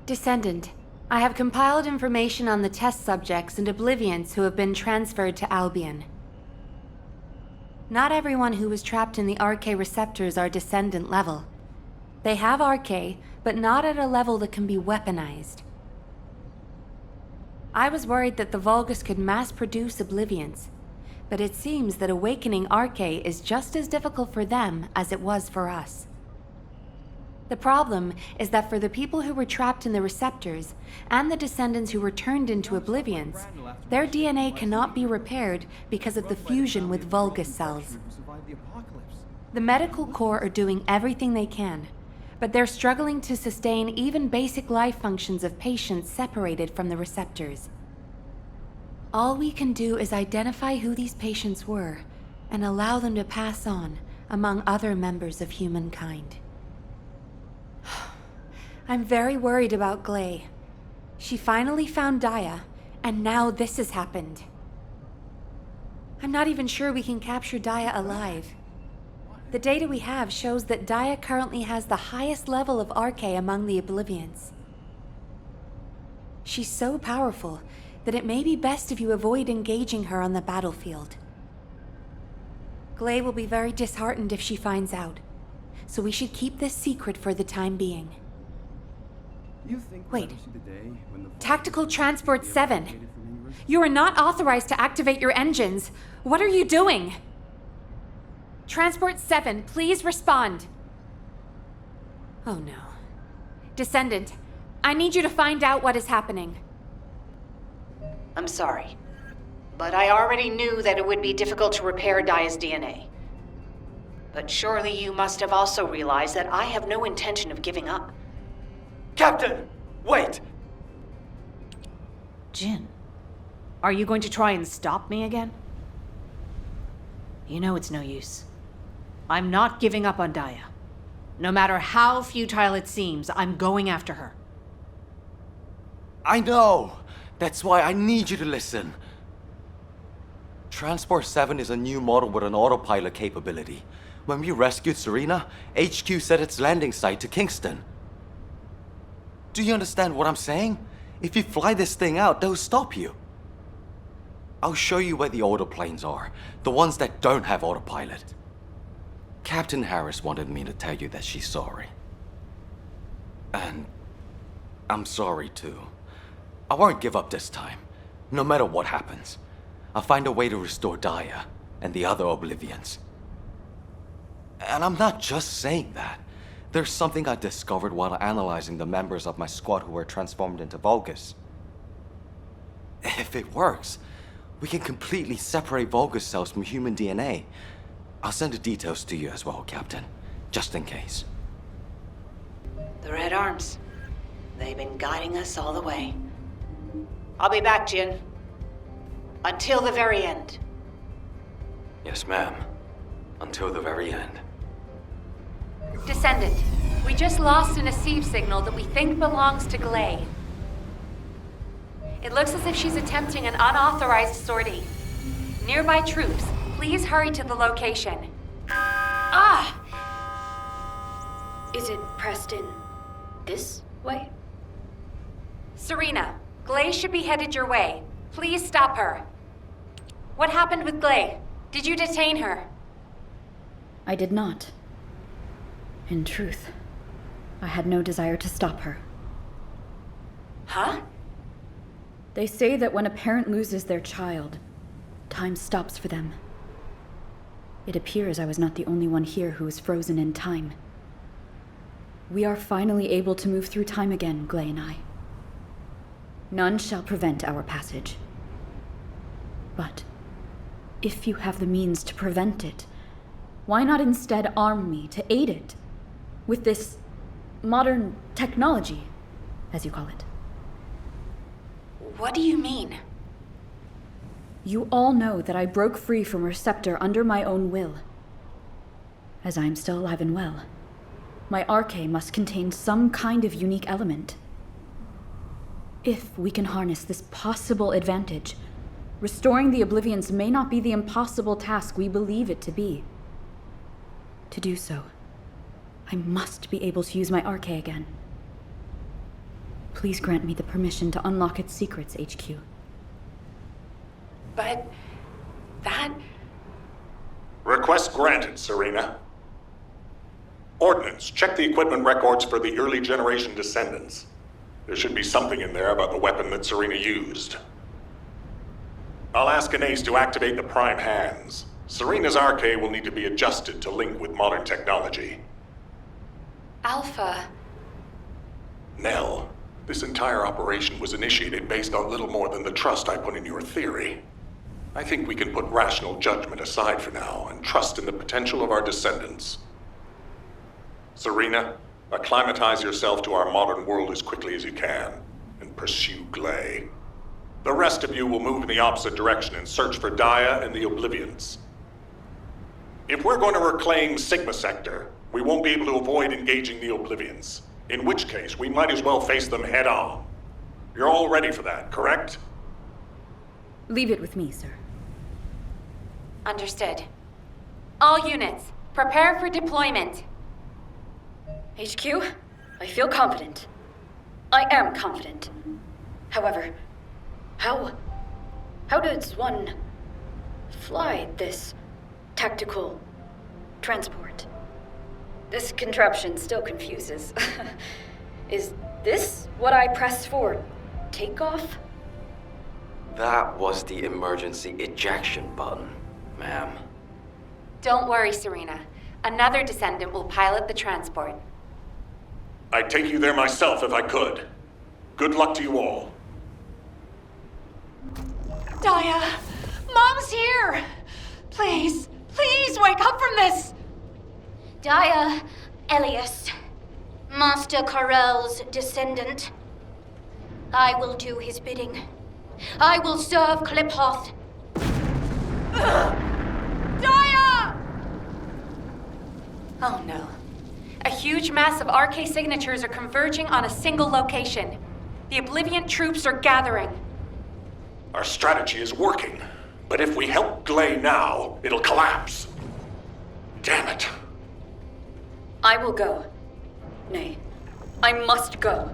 Descendant, I have compiled information on the test subjects and Oblivions who have been transferred to Albion. Not everyone who was trapped in the Arche receptors are Descendant level. They have Arche, but not at a level that can be weaponized. I was worried that the Vulgus could mass-produce Oblivions, but it seems that awakening Arche is just as difficult for them as it was for us. The problem is that for the people who were trapped in the receptors, and the Descendants who were turned into Oblivions, their DNA cannot be repaired because of the fusion with Vulgus cells. The medical corps are doing everything they can, but they're struggling to sustain even basic life functions of patients separated from the receptors. All we can do is identify who these patients were, and allow them to pass on among other members of humankind. I'm very worried about Glei. She finally found Daya, and now this has happened. I'm not even sure we can capture Daya alive. The data we have shows that Daya currently has the highest level of Arche among the Oblivions. She's so powerful that it may be best if you avoid engaging her on the battlefield. Glei will be very disheartened if she finds out, so we should keep this secret for the time being. Wait. Tactical Transport 7. You are not authorized to activate your engines. What are you doing? Transport 7, please respond. Oh no. Descendant, I need you to find out what is happening. I'm sorry, but I already knew that it would be difficult to repair Daya's DNA. But surely you must have also realized that I have no intention of giving up. Captain! Wait! Jin, are you going to try and stop me again? You know it's no use. I'm not giving up on Daya. No matter how futile it seems, I'm going after her. I know! That's why I need you to listen. Transport 7 is a new model with an autopilot capability. When we rescued Serena, HQ set its landing site to Kingston. Do you understand what I'm saying? If you fly this thing out, they'll stop you. I'll show you where the autoplanes are, the ones that don't have autopilot. Captain Harris wanted me to tell you that she's sorry. And I'm sorry too. I won't give up this time, no matter what happens. I'll find a way to restore Daya and the other Oblivions. And I'm not just saying that. There's something I discovered while analyzing the members of my squad who were transformed into Vulgus. If it works, we can completely separate Vulgus cells from human DNA. I'll send the details to you as well, Captain, just in case. The Red Arms. They've been guiding us all the way. I'll be back, Jin. Until the very end. Yes, ma'am. Until the very end. Descendant, we just lost an Asive signal that we think belongs to Glay. It looks as if she's attempting an unauthorized sortie. Nearby troops, please hurry to the location. Ah! Is it pressed in this way? Serena, Glay should be headed your way. Please stop her. What happened with Glay? Did you detain her? I did not. In truth, I had no desire to stop her. Huh? They say that when a parent loses their child, time stops for them. It appears I was not the only one here who was frozen in time. We are finally able to move through time again, Glay and I. None shall prevent our passage. But if you have the means to prevent it, why not instead arm me to aid it with this modern technology, as you call it? What do you mean? You all know that I broke free from Receptor under my own will. As I am still alive and well, my Arche must contain some kind of unique element. If we can harness this possible advantage, restoring the Oblivions may not be the impossible task we believe it to be. To do so, I must be able to use my Arche again. Please grant me the permission to unlock its secrets, HQ. But that... Request granted, Serena. Ordnance, check the equipment records for the early generation descendants. There should be something in there about the weapon that Serena used. I'll ask Ingris to activate the prime hands. Serena's Arche will need to be adjusted to link with modern technology. Alpha... Nell, this entire operation was initiated based on little more than the trust I put in your theory. I think we can put rational judgment aside for now and trust in the potential of our descendants. Serena, acclimatize yourself to our modern world as quickly as you can, and pursue Glay. The rest of you will move in the opposite direction and search for Daya and the Oblivions. If we're going to reclaim Sigma Sector, we won't be able to avoid engaging the Oblivions. In which case, we might as well face them head on. You're all ready for that, correct? Leave it with me, sir. Understood. All units, prepare for deployment. HQ, I feel confident. I am confident. However, how does one fly this tactical transport? This contraption still confuses. Is this what I press for takeoff? That was the emergency ejection button, ma'am. Don't worry, Serena. Another descendant will pilot the transport. I'd take you there myself if I could. Good luck to you all. Daya! Mom's here! Please, please wake up from this! Daya, Elias. Master Corell's descendant. I will do his bidding. I will serve Kliphoth. Daya! Oh no. A huge mass of Arche signatures are converging on a single location. The Oblivion troops are gathering. Our strategy is working, but if we help Gley now, it'll collapse. Damn it. I will go. Nay, I must go.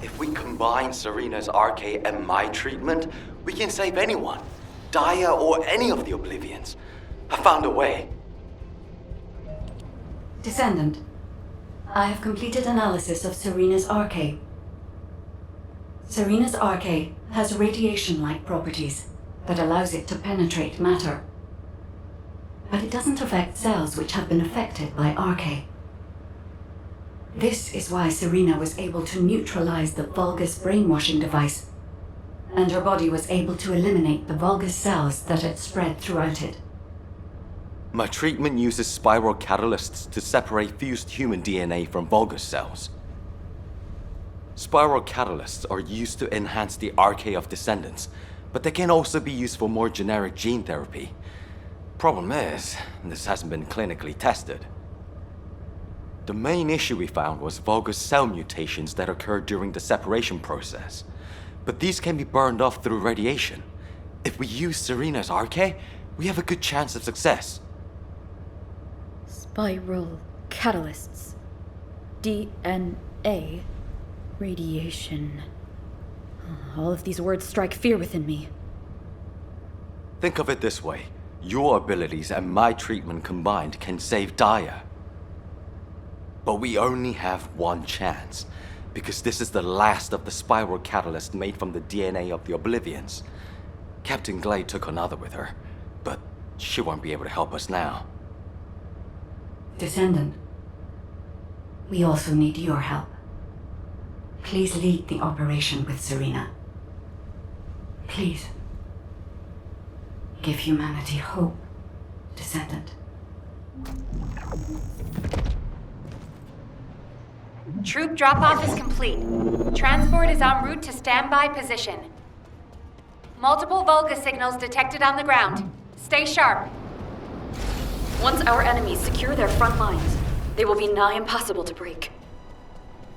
If we combine Serena's Arche and my treatment, we can save anyone. Daya or any of the Oblivions. I found a way. Descendant, I have completed analysis of Serena's Arche. Serena's Arche has radiation-like properties that allows it to penetrate matter. But it doesn't affect cells which have been affected by Arche. This is why Serena was able to neutralize the Vulgus brainwashing device, and her body was able to eliminate the Vulgus cells that had spread throughout it. My treatment uses spiral catalysts to separate fused human DNA from Vulgus cells. Spiral catalysts are used to enhance the Arche of Descendants, but they can also be used for more generic gene therapy. Problem is, this hasn't been clinically tested. The main issue we found was Vulgus cell mutations that occurred during the separation process. But these can be burned off through radiation. If we use Serena's Arche, we have a good chance of success. Spiral catalysts. DNA. Radiation. All of these words strike fear within me. Think of it this way. Your abilities and my treatment combined can save Daya. But we only have one chance, because this is the last of the spiral catalyst made from the DNA of the Oblivions. Captain Gley took another with her, but she won't be able to help us now. Descendant, we also need your help. Please lead the operation with Serena. Please. Give humanity hope, Descendant. Troop drop-off is complete. Transport is en route to standby position. Multiple Vulgus signals detected on the ground. Stay sharp. Once our enemies secure their front lines, they will be nigh impossible to break.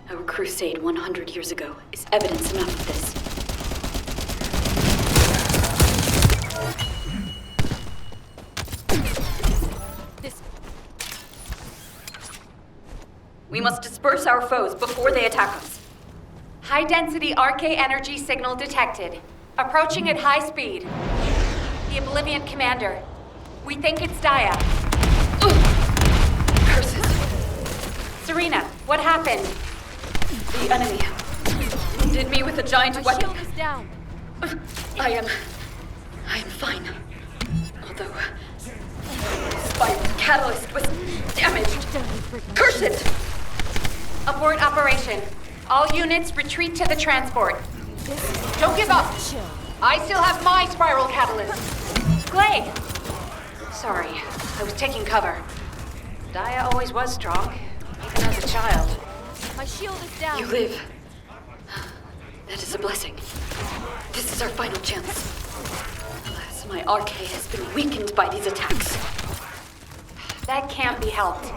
Our crusade 100 years ago is evidence enough of this. We must disperse our foes before they attack us. High-density Arche energy signal detected. Approaching at high speed. The Oblivion commander. We think it's Daya. Curses. Serena, what happened? The enemy wounded me with a giant weapon. Shield is down. I am fine. Although spiral catalyst was damaged. Curse it! Abort operation. All units retreat to the transport. Don't give up. I still have my spiral catalyst. Gley! Sorry, I was taking cover. Daya always was strong, even as a child. My shield is down. You live. That is a blessing. This is our final chance. Alas, my Arche has been weakened by these attacks. That can't be helped.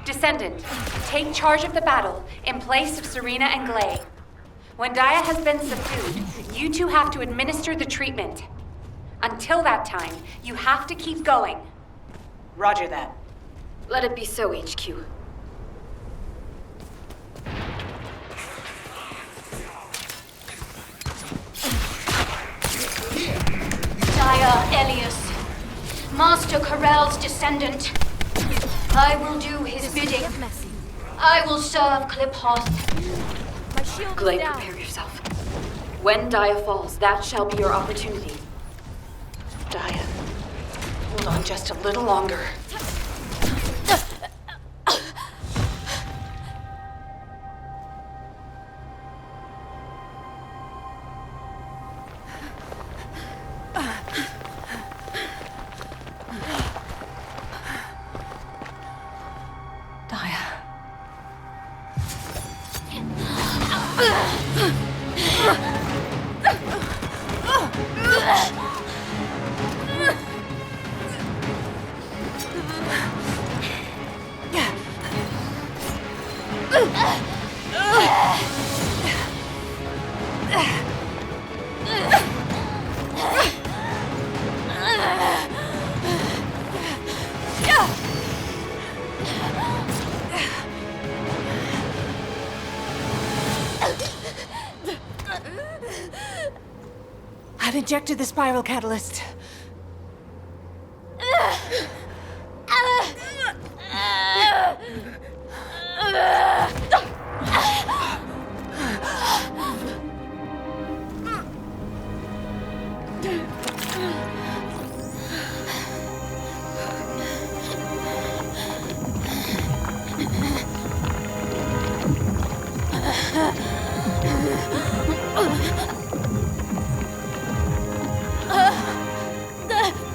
Descendant, take charge of the battle in place of Serena and Gley. When Daya has been subdued, you two have to administer the treatment. Until that time, you have to keep going. Roger that. Let it be so, HQ. Daya Elias, Master Corell's descendant. I will do his bidding. I will serve Kliphoth. Gley, prepare yourself. When Daya falls, that shall be your opportunity. Daya, hold on just a little longer. I've injected the spiral catalyst.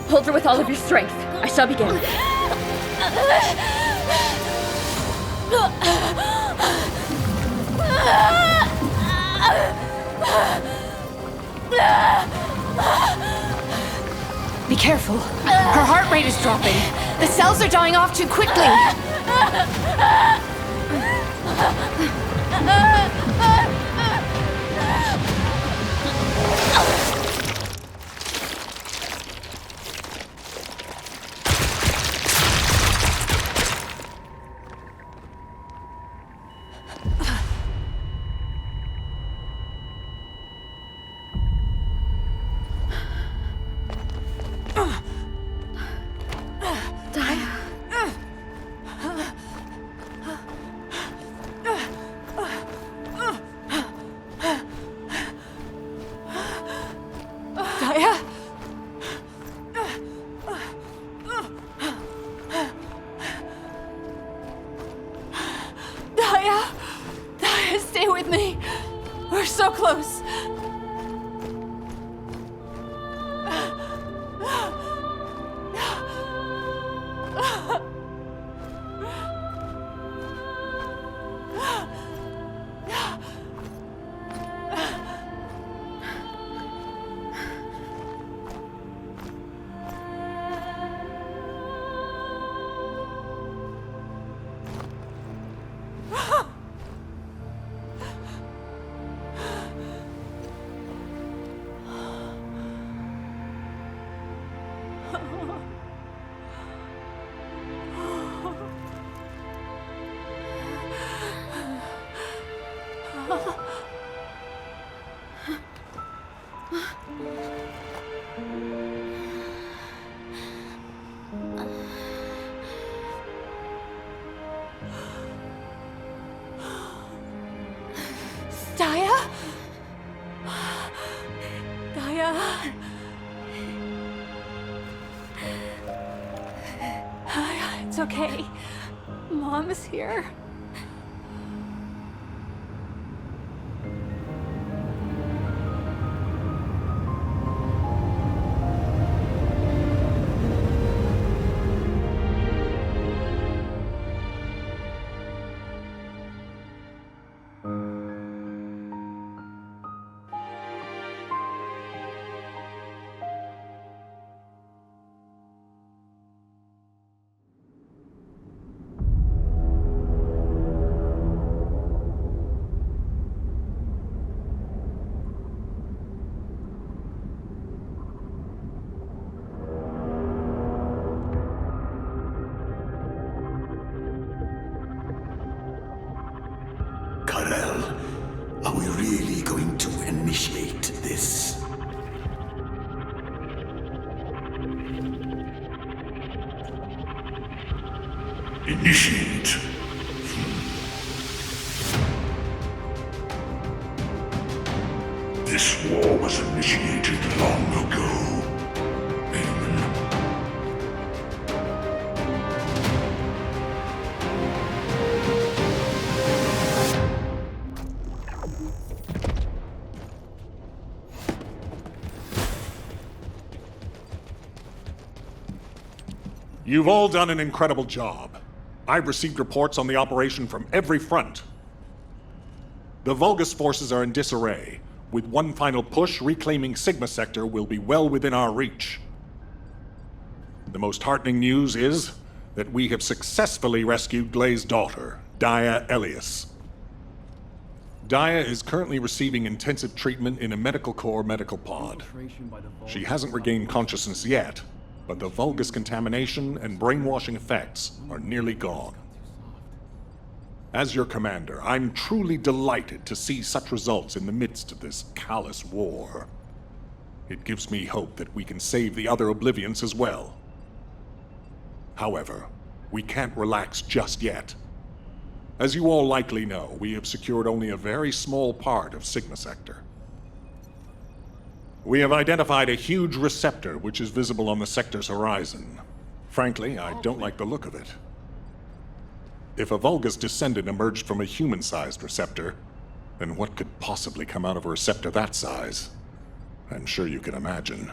Hold her with all of your strength. I shall begin. Be careful. Her heart rate is dropping. The cells are dying off too quickly. Stay with me. We're so close. It's okay. Mom is here. Are we really going to initiate this? Initiate? This war was initiated long ago. You've all done an incredible job. I've received reports on the operation from every front. The Vulgus forces are in disarray. With one final push, reclaiming Sigma Sector will be well within our reach. The most heartening news is that we have successfully rescued Glay's daughter, Dia Elias. Daya is currently receiving intensive treatment in a medical core medical pod. She hasn't regained consciousness yet, but the Vulgus contamination and brainwashing effects are nearly gone. As your commander, I'm truly delighted to see such results in the midst of this callous war. It gives me hope that we can save the other Oblivions as well. However, we can't relax just yet. As you all likely know, we have secured only a very small part of Sigma Sector. We have identified a huge receptor which is visible on the sector's horizon. Frankly, I don't like the look of it. If a Vulgus descendant emerged from a human-sized receptor, then what could possibly come out of a receptor that size? I'm sure you can imagine.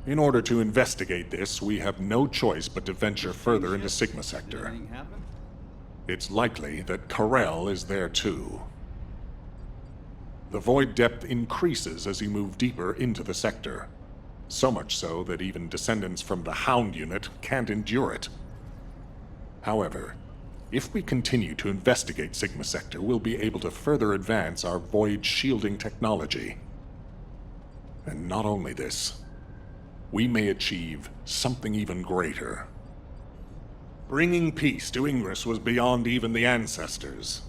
In order to investigate this, we have no choice but to venture further into Sigma Sector. It's likely that Karel is there too. The void depth increases as you move deeper into the sector. So much so that even descendants from the Hound unit can't endure it. However, if we continue to investigate Sigma Sector, we'll be able to further advance our void shielding technology. And not only this, we may achieve something even greater. Bringing peace to Ingris was beyond even the ancestors.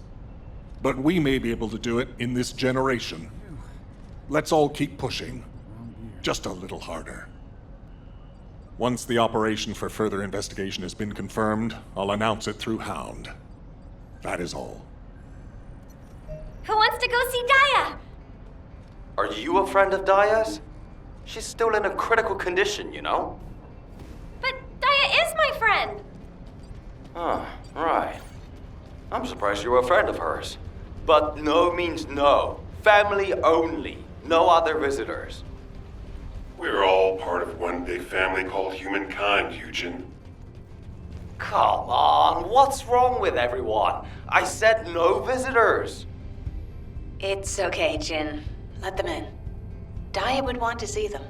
But we may be able to do it in this generation. Let's all keep pushing. Just a little harder. Once the operation for further investigation has been confirmed, I'll announce it through Hound. That is all. Who wants to go see Daya? Are you a friend of Daya's? She's still in a critical condition, you know? But Daya is my friend! Oh, right. I'm surprised you're a friend of hers. But no means no. Family only. No other visitors. We're all part of one big family called humankind, Eugen. Come on, what's wrong with everyone? I said no visitors. It's okay, Jin. Let them in. Daya would want to see them.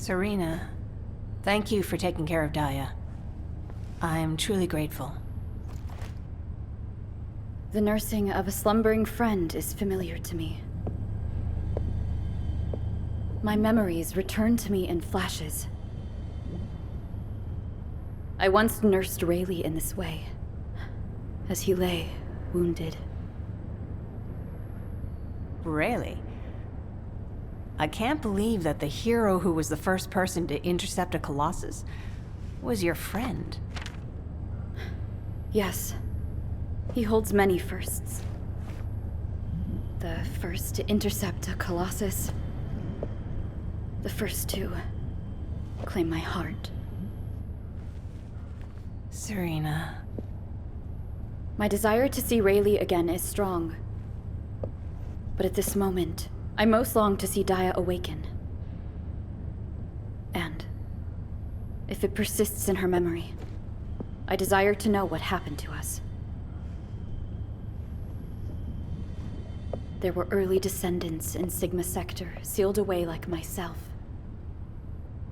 Serena, thank you for taking care of Daya. I am truly grateful. The nursing of a slumbering friend is familiar to me. My memories return to me in flashes. I once nursed Rayleigh in this way, as he lay, wounded. Rayleigh? I can't believe that the hero who was the first person to intercept a Colossus was your friend. Yes. He holds many firsts. The first to intercept a Colossus. The first to claim my heart. Serena. My desire to see Rayleigh again is strong. But at this moment, I most long to see Daya awaken. And, if it persists in her memory, I desire to know what happened to us. There were early descendants in Sigma Sector, sealed away like myself.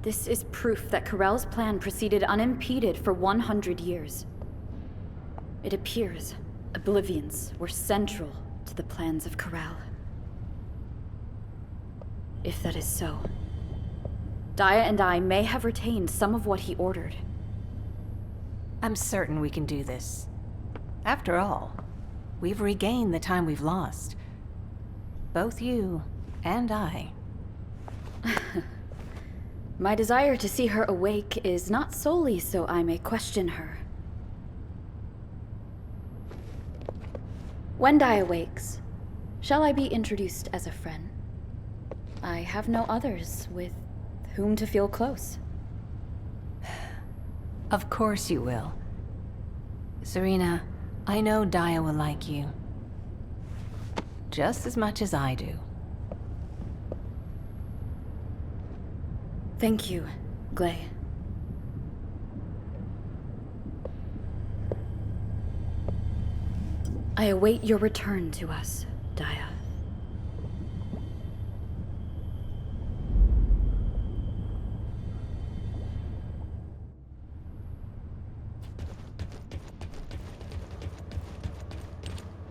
This is proof that Karel's plan proceeded unimpeded for 100 years. It appears Oblivions were central to the plans of Karel. If that is so, Daya and I may have retained some of what he ordered. I'm certain we can do this. After all, we've regained the time we've lost. Both you and I. My desire to see her awake is not solely so I may question her. When Daya wakes, shall I be introduced as a friend? I have no others with whom to feel close. Of course you will. Serena, I know Daya will like you. Just as much as I do. Thank you, Gley. I await your return to us, Daya.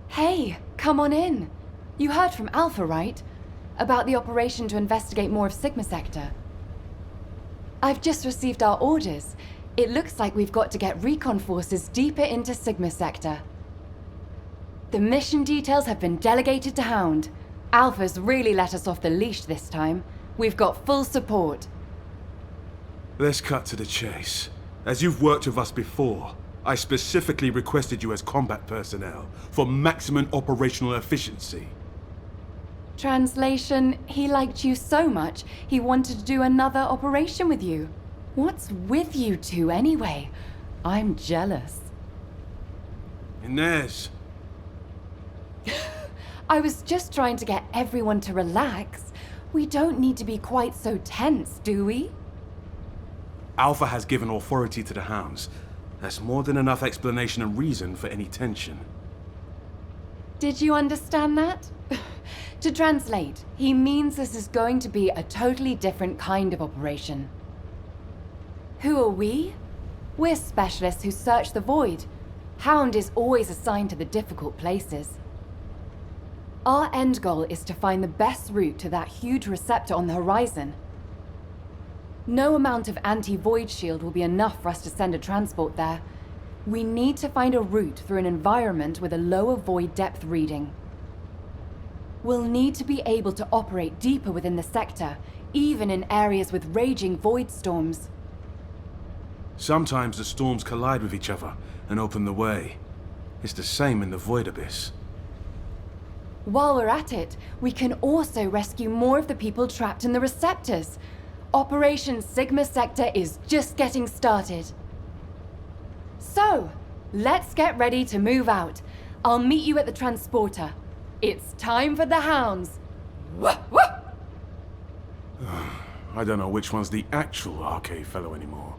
Hey, come on in. You heard from Alpha, right? About the operation to investigate more of Sigma Sector. I've just received our orders. It looks like we've got to get recon forces deeper into Sigma Sector. The mission details have been delegated to Hound. Alpha's really let us off the leash this time. We've got full support. Let's cut to the chase. As you've worked with us before, I specifically requested you as combat personnel for maximum operational efficiency. Translation, he liked you so much, he wanted to do another operation with you. What's with you two anyway? I'm jealous. Inez. I was just trying to get everyone to relax. We don't need to be quite so tense, do we? Alpha has given authority to the Hounds. That's more than enough explanation and reason for any tension. Did you understand that? To translate, he means this is going to be a totally different kind of operation. Who are we? We're specialists who search the void. Hound is always assigned to the difficult places. Our end goal is to find the best route to that huge receptor on the horizon. No amount of anti-void shield will be enough for us to send a transport there. We need to find a route through an environment with a lower void depth reading. We'll need to be able to operate deeper within the sector, even in areas with raging void storms. Sometimes the storms collide with each other and open the way. It's the same in the void abyss. While we're at it, we can also rescue more of the people trapped in the receptors. Operation Sigma Sector is just getting started. So, let's get ready to move out. I'll meet you at the transporter. It's time for the Hounds. Wah, wah! I don't know which one's the actual Arche fellow anymore.